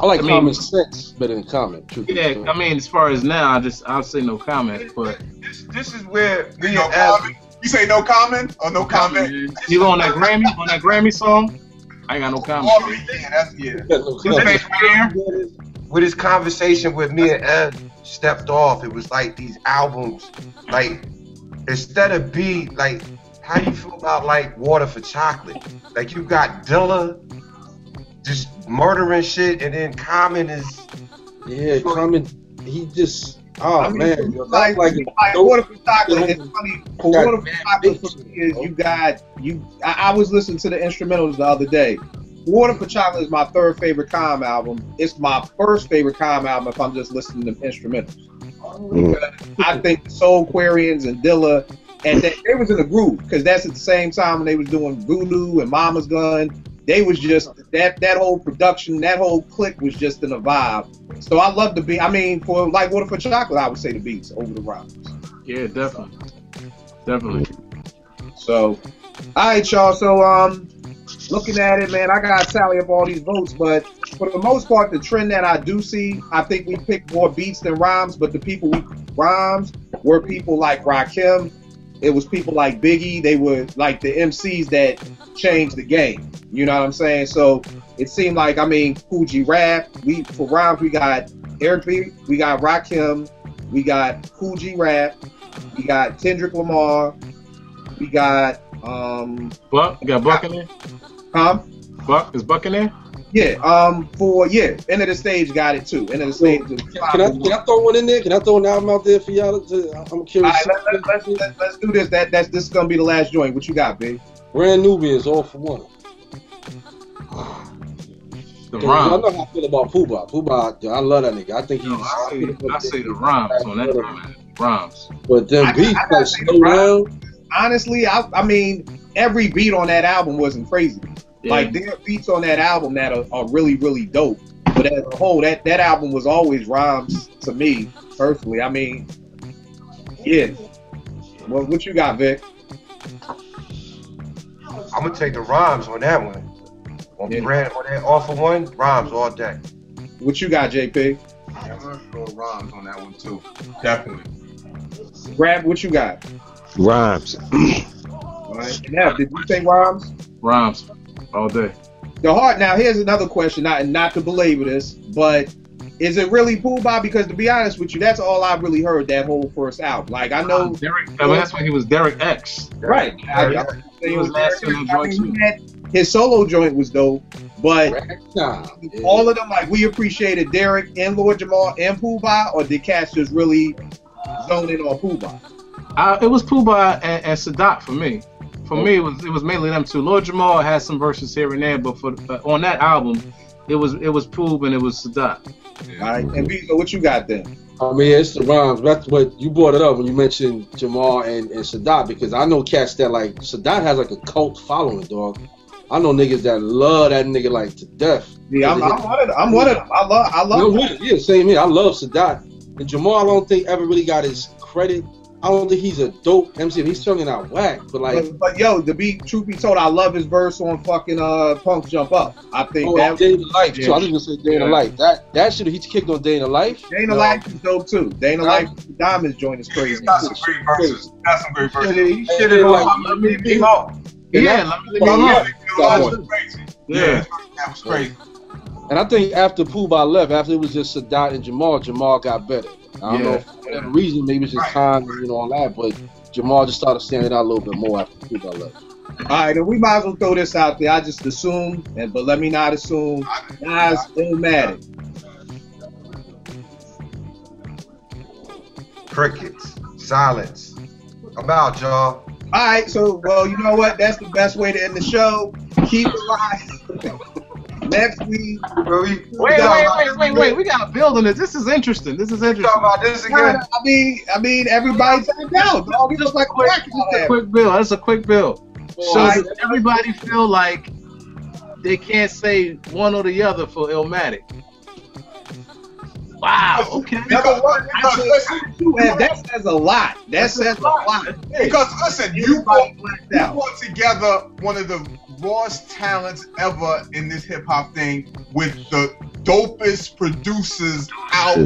like Common Sense better than Common. Yeah, I mean, as far as now, I'll say no comment. But this is where me and Al. You say no comment or no comment? You on that Grammy song? I ain't got no comment. Oh, yeah. With his conversation with me and Ed stepped off, it was like these albums, like instead of B, like how do you feel about like Water for Chocolate? Like you got Dilla just murdering shit, and then Common is Common. He just man, like Water for Chocolate. It's funny. For Water for Chocolate for me is I was listening to the instrumentals the other day. Water for Chocolate is my third favorite Comm album. It's my first favorite Comm album if I'm just listening to instrumentals. Because I think Soul Quarians and Dilla, and they was in a groove because that's at the same time when they was doing Voodoo and Mama's Gun. they was just that whole production, that whole clique was just in a vibe. So I love the beat. I mean, for like Water for Chocolate, I would say the beats over the rhymes. Yeah, definitely. Definitely. So, all right, y'all. So, looking at it, man, I got to tally up all these votes, but for the most part, the trend that I do see, I think we picked more beats than rhymes, but the people we rhymes were people like Rakim. It was people like Biggie. They were like the MCs that changed the game. You know what I'm saying? So it seemed like, I mean, Coogee Rap. For rhymes, we got Eric B, we got Rakim, we got Coogee Rap, we got Kendrick Lamar, we got Buck. You got Buck in there? Huh? Buck? Is Buck in there? Yeah. End of the Stage got it too. End of the Stage. Can I throw one in there? Can I throw an album out there for y'all? I'm curious. All right, let's do this. This is gonna be the last joint. What you got, big? Brand Nubians, All for One. The I rhymes. know how I feel about Pooh-Bah. Pooh-Bah, I love that nigga. I think he's. I say the rhymes on that, man. Rhymes. But them beats like Slow Down. Honestly, I mean, every beat on that album wasn't crazy. Yeah. Like, there are beats on that album that are really, really dope. But as a whole, that album was always rhymes to me, personally. I mean, yeah. Well, what you got, Vic? I'm gonna take the rhymes on that one. On that All for One, rhymes all day. What you got, JP? Yeah, I'm gonna throw rhymes on that one too. Definitely. Grab, what you got? Rhymes. All right. And now, did you say rhymes? Rhymes all day. Now here's another question, not to belabor this, but is it really Pooh-Bah? Because to be honest with you, that's all I really heard that whole first album. Like, I know that's when he was Derek X. Right. He was last in the joint. His solo joint was dope, but all of them, like, we appreciated Derek and Lord Jamal and Pooh-Bah, or did cats just really zone in on Pooh-Bah? It was Pooh-Bah and Sadat for me. For me, it was mainly them two. Lord Jamal had some verses here and there, but on that album, it was Pooh and it was Sadat. All right, and Visa, what you got then? I mean, it's the rhymes. That's what you brought it up when you mentioned Jamal and Sadat, because I know cats that like Sadat has like a cult following, dog. I know niggas that love that nigga like to death. Yeah, I'm one of them. I love him. Yeah, same here. I love Sadat. And Jamal, I don't think ever really got his credit. I don't think he's a dope MC. He's turning out whack, but yo, truth be told, I love his verse on fucking Punk Jump Up. I think that Day in the Life too. I was gonna say Day in the Life. That shit he kicked on Day in the Life. Day in the Life is dope too. Day in the Life, Diamonds joint is crazy. He's got some great verses. He shit it on. Let me be off. Yeah, that was crazy. And I think after Pooh-Bah left, after it was just Sadat and Jamal got better. I don't know, for whatever reason, maybe it's just time, all that, but Jamal just started standing out a little bit more after Pooh-Bah left. All right, then we might as well throw this out there. I just assume, but let me not assume. Nas Illmatic. Crickets. Silence. I'm out, y'all. All right, so, well, you know what? That's the best way to end the show. Keep it live. Next week. Wait. We got to build on this. This is interesting. Talk about this again. I mean, everybody tapped out. Dog, it looks like a quick bill. That's a quick bill. So does everybody feel like they can't say one or the other for Illmatic? Wow. Okay. That says a lot. That says a lot. Because listen, you put together one of the rawest talents ever in this hip hop thing with the dopest producers out.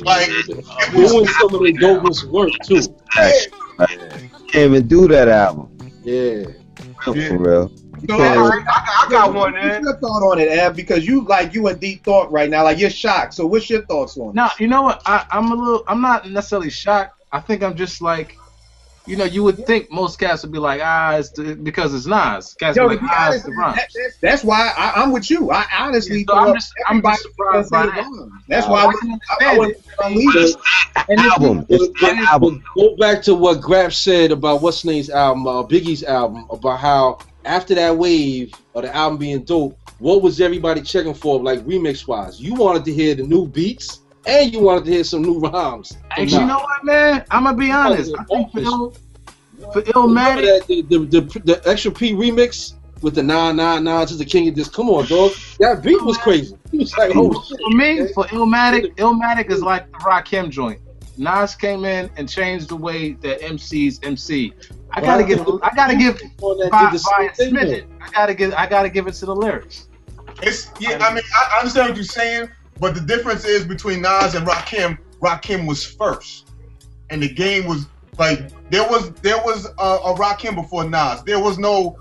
Like, doing some of the dopest work too. Can't even do that album. Yeah. For real. So, I got one, man. What's your thought on it, Ev? Because you in deep thought right now. Like, you're shocked. So what's your thoughts on it? No, you know what? I'm not necessarily shocked. I think I'm just like, you would think most cats would be like, it's because it's Nas. Cats would be like, honest, it's the rhymes. That's why I'm with you. I honestly I'm just surprised by that. That's why I wouldn't believe it. Album. It's an album. Go back to what Graf said about what's name's album, Biggie's album, about how after that wave of the album being dope, what was everybody checking for, like remix wise? You wanted to hear the new beats and you wanted to hear some new rhymes. And you know what, man? I'm gonna be honest. I think for Illmatic, the Extra P remix with the 999 to the king of this. Come on, dog. That beat was crazy. He was like, oh shit. For me, for Illmatic is like the Rakim joint. Nas came in and changed the way that MCs MC. I gotta give it to the lyrics. I mean, I understand what you're saying, but the difference is between Nas and Rakim was first, and the game was like there was a Rakim before Nas. There was no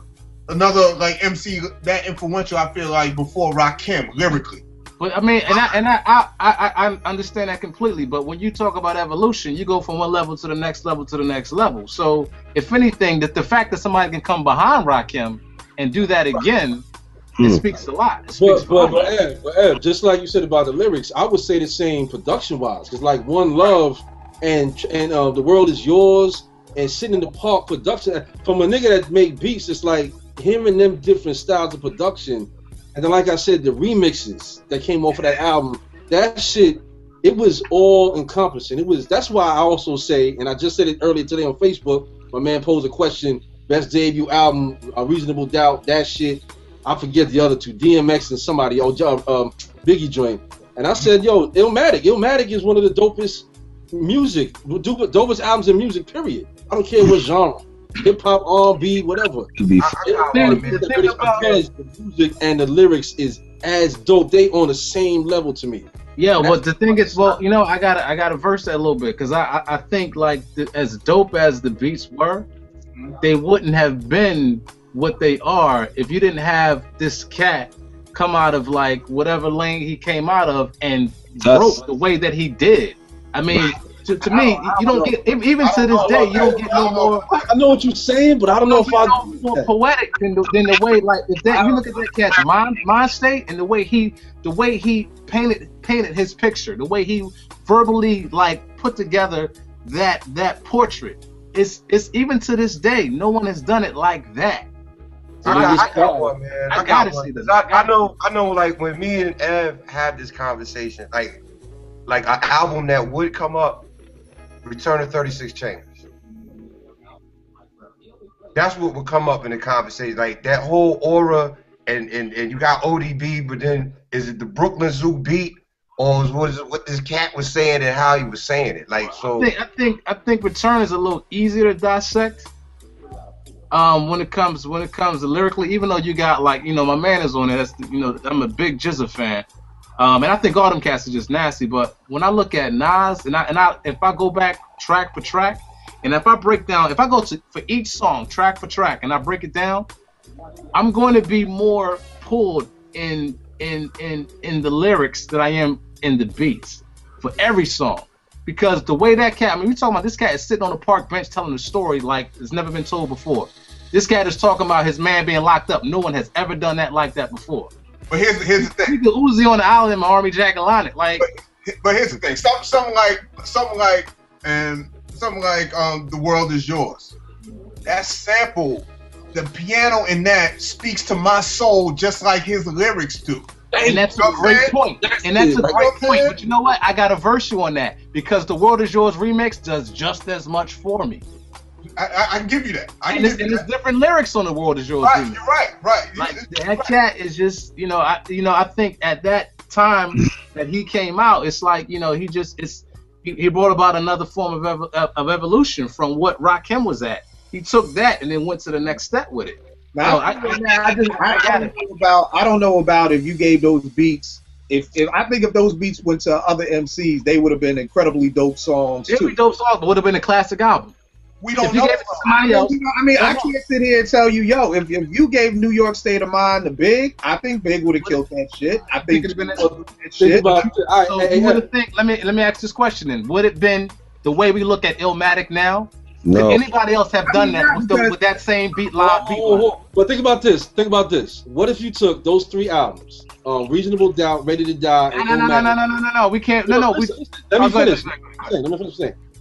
another like MC that influential. I feel like before Rakim lyrically. But I mean, I understand that completely. But when you talk about evolution, you go from one level to the next level to the next level. So if anything, that the fact that somebody can come behind Rakim and do that again, it speaks a lot. But Ed, just like you said about the lyrics, I would say the same production-wise. Because like One Love and The World Is Yours and Sitting in the Park production, from a nigga that make beats, it's like him and them different styles of production. And then, like I said, the remixes that came off of that album, that shit, it was all encompassing. That's why I also say, and I just said it earlier today on Facebook, my man posed a question, best debut album, A Reasonable Doubt, that shit. I forget the other two, DMX and somebody, Biggie joint. And I said, yo, Illmatic. Illmatic is one of the dopest dopest albums in music, period. I don't care what genre. Hip hop, R&B, whatever. The music and the lyrics is as dope. They on the same level to me. Yeah, but the thing is, well, you know, I gotta verse that a little bit because I think like as dope as the beats were, they wouldn't have been what they are if you didn't have this cat come out of like whatever lane he came out of and broke the way that he did. I mean. To me, you don't get even to this day. You don't get no more. I know what you're saying, but I don't know if I more poetic than the way like if that. You look at that cat's mind state and the way he painted his picture, the way he verbally like put together that portrait. It's even to this day, no one has done it like that. So I got one, man. I gotta see this. I know. Like when me and Ev had this conversation, like an album that would come up. Return of 36 Chambers. That's what would come up in the conversation. Like that whole aura, and you got ODB, but then is it the Brooklyn Zoo beat, or what this cat was saying and how he was saying it? Like so. I think Return is a little easier to dissect. When it comes to lyrically, even though you got like my man is on it. That's I'm a big Jizza fan. And I think all them cats are just nasty. But when I look at Nas, and if I go back track for track, and if I break down, if I go for each song track for track, and I break it down, I'm going to be more pulled in the lyrics than I am in the beats for every song. Because the way that cat, I mean, we talking about this cat is sitting on a park bench telling a story like it's never been told before. This cat is talking about his man being locked up. No one has ever done that like that before. But here's the thing. You could Uzi on the island in my Army Jack and Lonic, like. But here's the thing. Something like The World Is Yours. That sample, the piano in that speaks to my soul just like his lyrics do. And that's a great point. But you know what? I got to verse you on that because The World Is Yours remix does just as much for me. I can give you that. There's different lyrics on The World Is Yours. Right, you're right. Like that cat is just, I think at that time that he came out, it's like, he brought about another form of evolution from what Rakim was at. He took that and then went to the next step with it. Now, I don't know about if you gave those beats. If I think if those beats went to other MCs, they would have been incredibly dope songs too. It'd be dope songs, but would have been a classic album. We don't know. I can't sit here and tell you, if you gave New York State of Mind to Big, I think Big would have killed that shit. I think it would have been that shit. Let me ask this question then. Would it been the way we look at Illmatic now? No. Could anybody else have done that with that same beat line? But think about this. What if you took those three albums, Reasonable Doubt, Ready to Die, and No. We can't. Let me finish.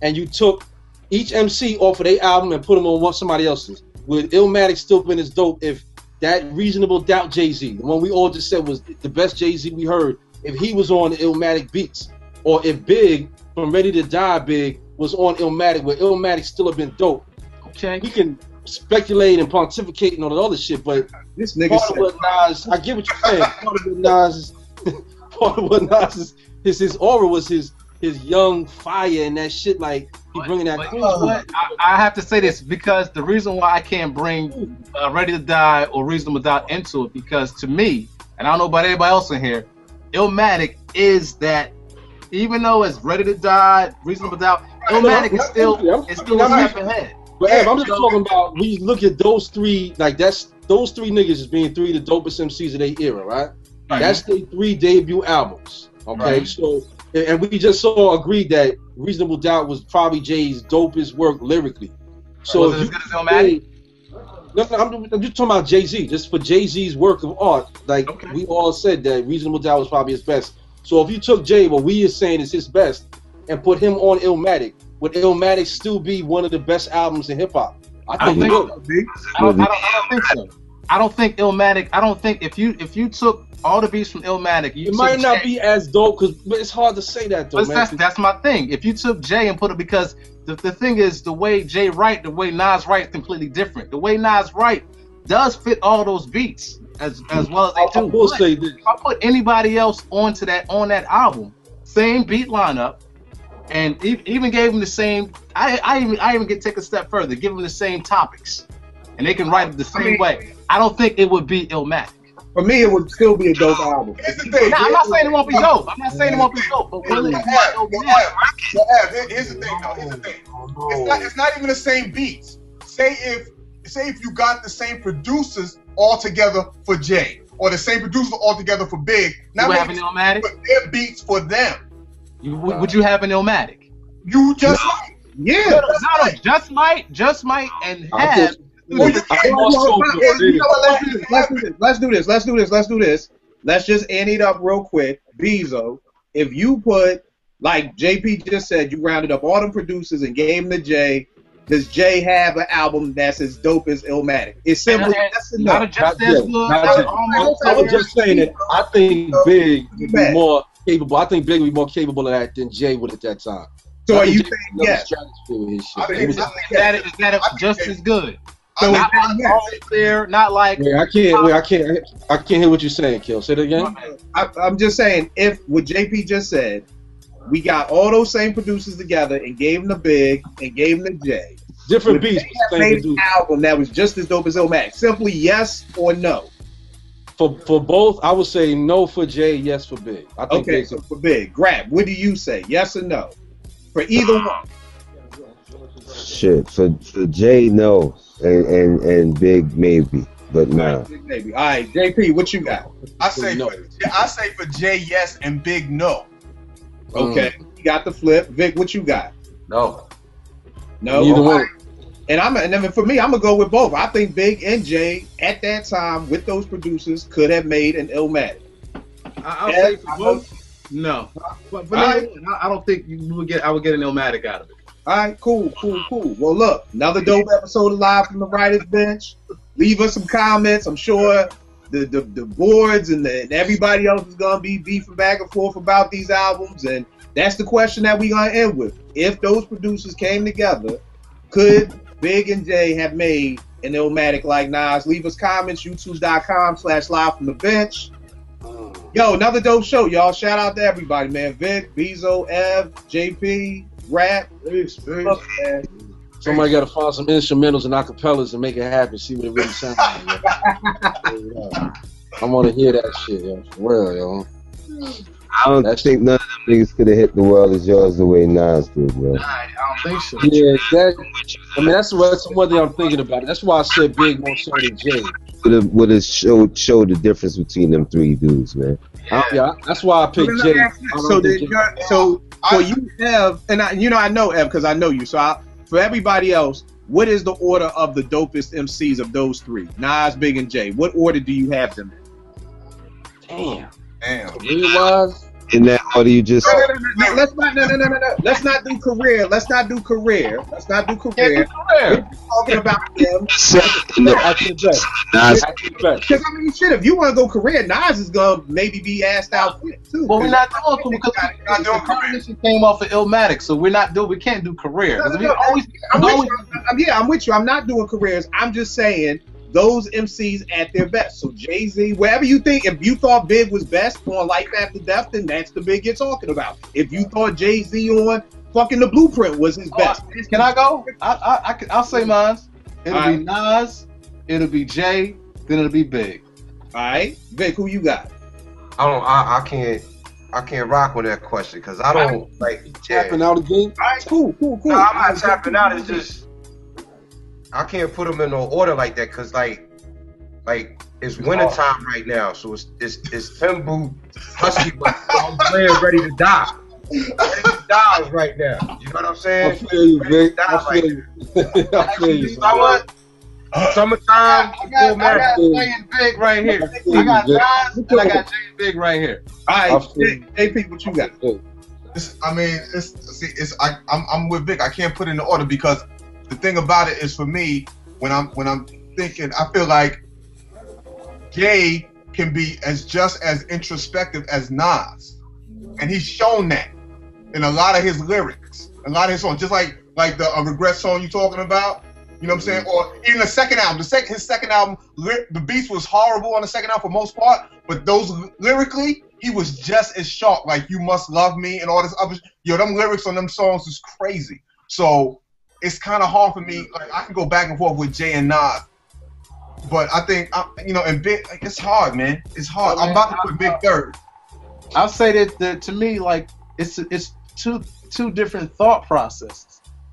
And you took each MC off of their album and put them on somebody else's. Would Illmatic still been as dope if that Reasonable Doubt Jay-Z, the one we all just said was the best Jay-Z we heard, if he was on the Illmatic beats? Or if Big, from Ready to Die Big, was on Illmatic, where Illmatic still have been dope? Okay. We can speculating and pontificating on all the other shit, but This nigga part said, of what Nas, I get what you're saying. Part of what Nas is his aura was his young fire and that shit. Like he bringing that. But you know what? I have to say this because the reason why I can't bring Ready to Die or Reasonable Doubt into it, because to me, and I don't know about everybody else in here, Illmatic is that. Even though it's Ready to Die, Reasonable Doubt, Illmatic is still a step ahead. But Ev, I'm just talking about when you look at those three, like those three niggas as being three of the dopest MCs of their era, right? That's their 3 debut albums. Okay, so and we just agreed that Reasonable Doubt was probably Jay's dopest work lyrically. So was it as good as Illmatic? No, I'm just talking about Jay-Z. Just for Jay-Z's work of art, like we all said that Reasonable Doubt was probably his best. So if you took Jay, what we are saying is his best, and put him on Illmatic, would Illmatic still be one of the best albums in hip hop? I don't think so. I don't think Illmatic. I don't think if you took all the beats from Illmatic, it might not be as dope, but it's hard to say that though, man. That's my thing. If you took Jay and put it, because the thing is, the way Jay write, the way Nas write is completely different. The way Nas write does fit all those beats as well as they do. I will say this. If I put anybody else on that album, same beat lineup, and even gave them the same. I even get take a step further, give them the same topics, and they can write it the same way. I don't think it would be Illmatic. for me, it would still be a dope album. Here's the thing. I'm not saying it won't be dope. I'm not saying it won't be dope, but will it be dope? Here's the thing, though. Here's the thing. It's not even the same beats. Say if you got the same producers all together for Jay, or the same producers all together for Big. Now you have an Illmatic? But their beats for them. Would you have an Illmatic? You just might. Yeah. Just might, and have. Let's do this. Let's just end it up real quick. Bezo, if you put, like JP just said, you rounded up all the producers and gave them to Jay, does Jay have an album that's as dope as Illmatic? It's simply that's enough. I was just saying that I think Big would be more capable. I think Big would be more capable of that than Jay would at that time. So are you saying yes? Is that just as good? So not clear, not like. I can't hear what you're saying, Kill. Say it again. I'm just saying, if what JP just said, we got all those same producers together and gave them to Big and gave them to Jay. Different beats. Made an album that was just as dope as Illmatic. Simply yes or no. For both, I would say no for Jay, yes for Big. I think okay, so for Big, Grab, what do you say? Yes or no? For either one. Shit, for Jay, no, and Big maybe, but nah. Maybe. All right, JP, what you got? I say for Jay, yes, and Big, no. Okay, you got the flip. Vic, what you got? No. Either one. And then for me, I'm gonna go with both. I think Big and Jay at that time with those producers could have made an Illmatic. I'll say for both. No, but I don't think I would get an Illmatic out of it. All right, cool. Well, look, another dope episode of Live from the Writer's Bench. Leave us some comments. I'm sure the boards and everybody else is gonna be beefing back and forth about these albums, and that's the question that we're gonna end with. If those producers came together, could Big and Jay have made an Illmatic like Nas? Leave us comments, youtube.com/live from the bench. Yo, another dope show, y'all. Shout out to everybody, man. Vic, Bezo, Ev, JP, Rap. Somebody got to find some instrumentals and acapellas and make it happen. See what it really sounds like. I want to hear that shit, yo. For real, yo. I don't think none of them niggas could have hit the world as yours the way Nas did, bro. I don't think so. Yeah, that's one thing I'm thinking about. That's why I said Big more so than Jay. Would have showed the difference between them three dudes, man. Yeah, that's why I picked Jay. So you have, and I know Ev because I know you. So for everybody else, what is the order of the dopest MCs of those three? Nas, Big, and Jay. What order do you have them in? Damn. Damn. Career-wise? In that order you just said. No, let's not. No. Let's not do career. Let's not do career. Let's not do career. We're talking about them. Nas. Because I mean, shit. If you want to go career, Nas is gonna maybe be asked out too. Well, we're not doing because the combination came off of Illmatic, so we can't do career. I'm with you. I'm not doing careers. I'm just saying those MCs at their best. So Jay-Z, wherever you think, if you thought Big was best on Life After Death, then that's the Big you're talking about. If you thought Jay-Z on fucking The Blueprint was his best. Can I go? I'll say mine. It'll be Nas, it'll be Jay, then it'll be Big. All right, Vic, who you got? I can't rock with that question because I don't tapping out again. All right, cool. No, I'm not tapping out. It's just I can't put them in no order like that because like it's wintertime right now, so it's Timbu Husky, but I'm playing Ready to Die. Ready to Die right now. You know what I'm saying? I feel you, Vic. I feel you. Summertime. I got Jay and Big right here. I got Nas and I got Jay and Big right here. All right, AP, what you got? I'm with Vic. I can't put it in the order because the thing about it is, for me, when I'm thinking, I feel like Jay can be just as introspective as Nas, and he's shown that in a lot of his lyrics, a lot of his songs, just like the Regret song you talking about. You know what I'm saying? Or even the second album. His second album, the beats was horrible on the second album for most part, but those lyrically, he was just as sharp. Like You Must Love Me and all this other. Them lyrics on them songs is crazy. So it's kind of hard for me. Like I can go back and forth with Jay and Nas, but I think and Big, it's hard, man. It's hard. I'm about to put Big third. I'll say that to me, like it's two different thought processes.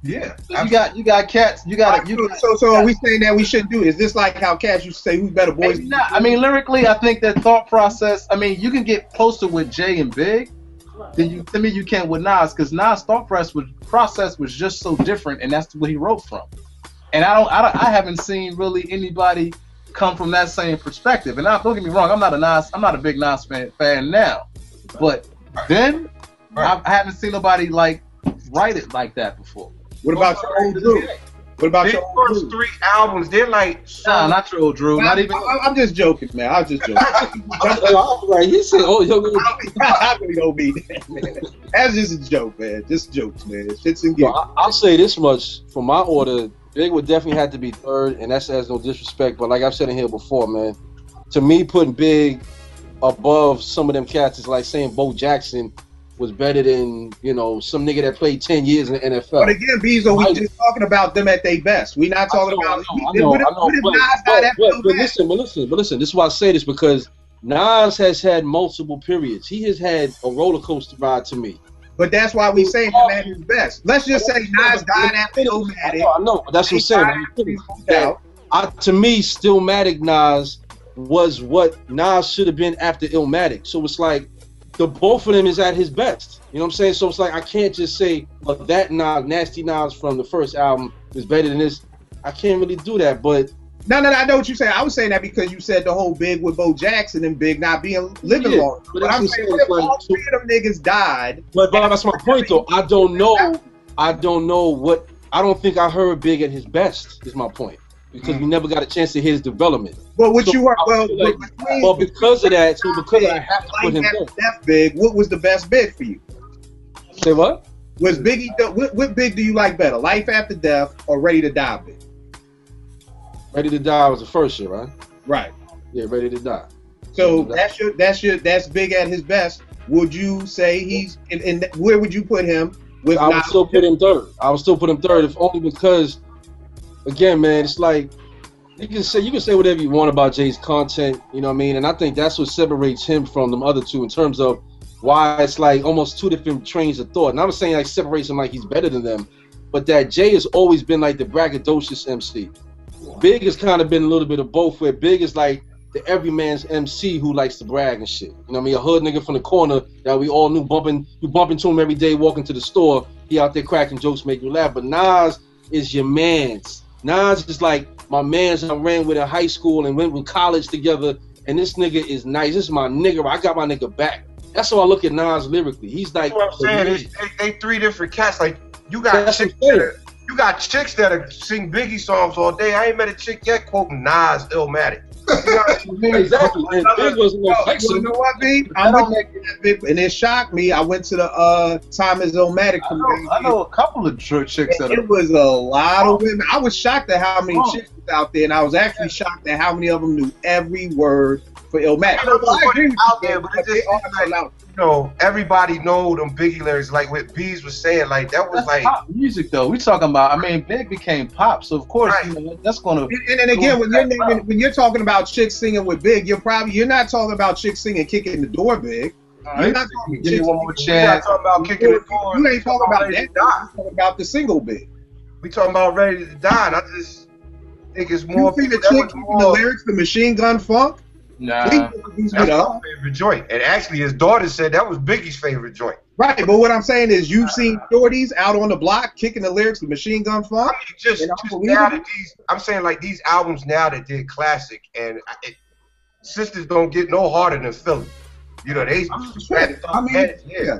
Yeah, you got cats. So are we saying that we shouldn't do it? Is this like how cats used to say who's better, boys? Maybe not. I mean, lyrically, I think that thought process. I mean, you can get closer with Jay and Big than you can with Nas, because Nas' thought process was just so different, and that's what he wrote from. And I haven't seen really anybody come from that same perspective. And don't get me wrong, I'm not a big Nas fan now, but then I haven't seen nobody like write it like that before. What about your old Drew? What about your first 3 albums? They're like nah, not your old Drew. Not even. I'm just joking, man. I'm just joking. Right? He said, "Oh, yo, I really don't mean that, man. That's just a joke, man. Just jokes, man. Shits and gigs. I'll say this much for my order. Big would definitely have to be third, and that's no disrespect, but like I've said in here before, man. To me, putting Big above some of them cats is like saying Bo Jackson was better than some nigga that played 10 years in the NFL. But again, Bezo, we just talking about them at their best. We not talking about. But listen. This is why I say this, because Nas has had multiple periods. He has had a roller coaster ride to me. But that's why we say him at his best. Let's just say Nas died after Illmatic. I know, but that's what I'm saying. To me, Stillmatic Nas was what Nas should have been after Illmatic. So it's like, the both of them is at his best. You know what I'm saying? So it's like I can't just say, well, that Nas, Nasty Nas from the first album is better than this. I can't really do that, but No, I know what you're saying. I was saying that because you said the whole Big with Bo Jackson and Big not being living long. But I'm saying all 3 of them niggas died. But that's my point though. I don't know what I don't think I heard Big at his best, is my point. Because we never got a chance to hear his development. But what you heard, because of that, I have to put him there. Big, what was the best Big for you? Say what? Was Biggie? What Big do you like better, Life After Death or Ready to Die Big? Ready to Die was the first year, right? Right. Yeah, Ready to Die. So that's Big at his best. Would you say he's and where would you put him? I would still put him third. If only because, again, man, it's like you can say whatever you want about Jay's content, you know what I mean? And I think that's what separates him from them other two in terms of why it's like almost 2 different trains of thought. And I'm not saying like separates him like he's better than them, but that Jay has always been like the braggadocious MC. Big has kind of been a little bit of both, where Big is like the everyman's MC who likes to brag and shit. You know what I mean? A hood nigga from the corner that we all knew you bump into him every day walking to the store. He out there cracking jokes, make you laugh. But Nas is your man's. Nas is like my man's I ran with in high school and went with college together. And this nigga is nice. This is my nigga. I got my nigga back. That's how I look at Nas lyrically. He's like, That's what I'm saying. They three different cats. Like you got chicks that are sing Biggie songs all day. I ain't met a chick yet quoting Nas Illmatic. Exactly. And Big was no You know what, B? I'm with that, Big, and it shocked me. I went to the Thomas Illmatic. I know a couple of chicks that it was a lot of women. I was shocked at how many chicks was out there, and I was actually shocked at how many of them knew every word for Illmatic. I agree with out there, but it just seems like, you know, everybody know them Biggie lyrics. Like what Bees was saying, like that was like pop music though. We talking about. I mean, Big became pop, so of course you know, that's gonna. And then again, when you're talking about chicks singing with Big, you're not talking about chicks singing "Kicking the Door," Big. You're not talking Give me one more chance. You're not talking about kicking the door. You ain't talking about that. You're talking about the single Big. We talking about Ready to Die. And I just think it's more. You think the chick kicking the lyrics, the Machine Gun Funk? Nah, that's my favorite joint. And actually, his daughter said that was Biggie's favorite joint. Right, but what I'm saying is, you've seen shorties out on the block kicking the lyrics of Machine Gun Funk. I mean, just now that I'm saying like these albums now that did classic, and sisters don't get no harder than Philly. You know, they. Yeah.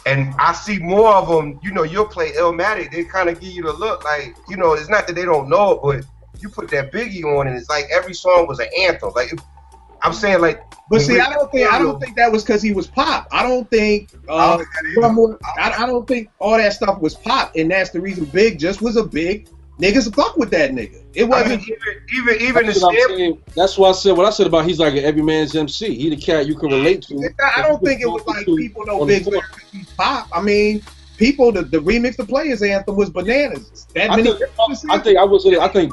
And I see more of them. You know, you'll play Illmatic. They kind of give you the look, like, you know, it's not that they don't know it, but you put that Biggie on, and it's like every song was an anthem. Like. I'm saying like, but see, I don't think that was because he was pop. I don't think I don't think all that stuff was pop, and that's the reason Big just was a big niggas fuck with that nigga. It wasn't even the That's why I said what I said about he's like an every man's MC. He the cat you can relate to. I don't think it was like people know Big because he's pop. I mean, people the remix the Players anthem was bananas. I think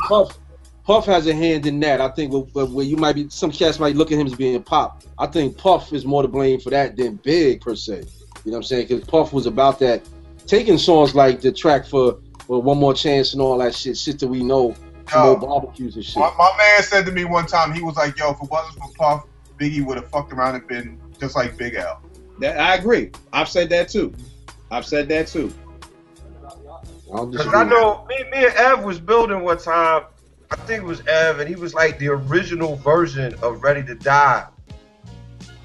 Puff has a hand in that. I think where you might be, some cats might look at him as being pop. I think Puff is more to blame for that than Big per se. You know what I'm saying? Because Puff was about that, taking songs like the track for One More Chance and all that shit that we know, no barbecues and shit. My man said to me one time, he was like, "Yo, if it wasn't for Puff, Biggie would have fucked around and been just like Big L." I agree. I've said that too. Because I know me and Ev was building one time. I think it was Ev, and he was like the original version of Ready to Die.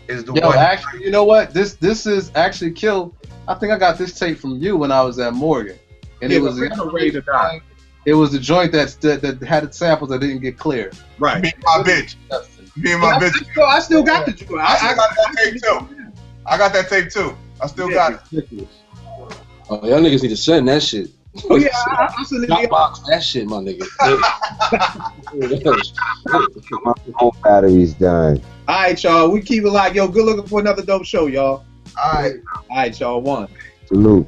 Is the one. Actually, you know what? This is actually Kill. I think I got this tape from you when I was at Morgan, and it was Ready to Die. It was the joint that had the samples that didn't get cleared. Right. Me and my bitch. Me and my bitch. I still got the joint. I got that tape too. I got that tape too. I still got it. Oh, y'all niggas need to send that shit. Oh yeah, I send it. Box that shit, my nigga. My phone battery's dying. All right, y'all. We keep it locked. Yo, good looking for another dope show, y'all. All right, y'all. One. Salute.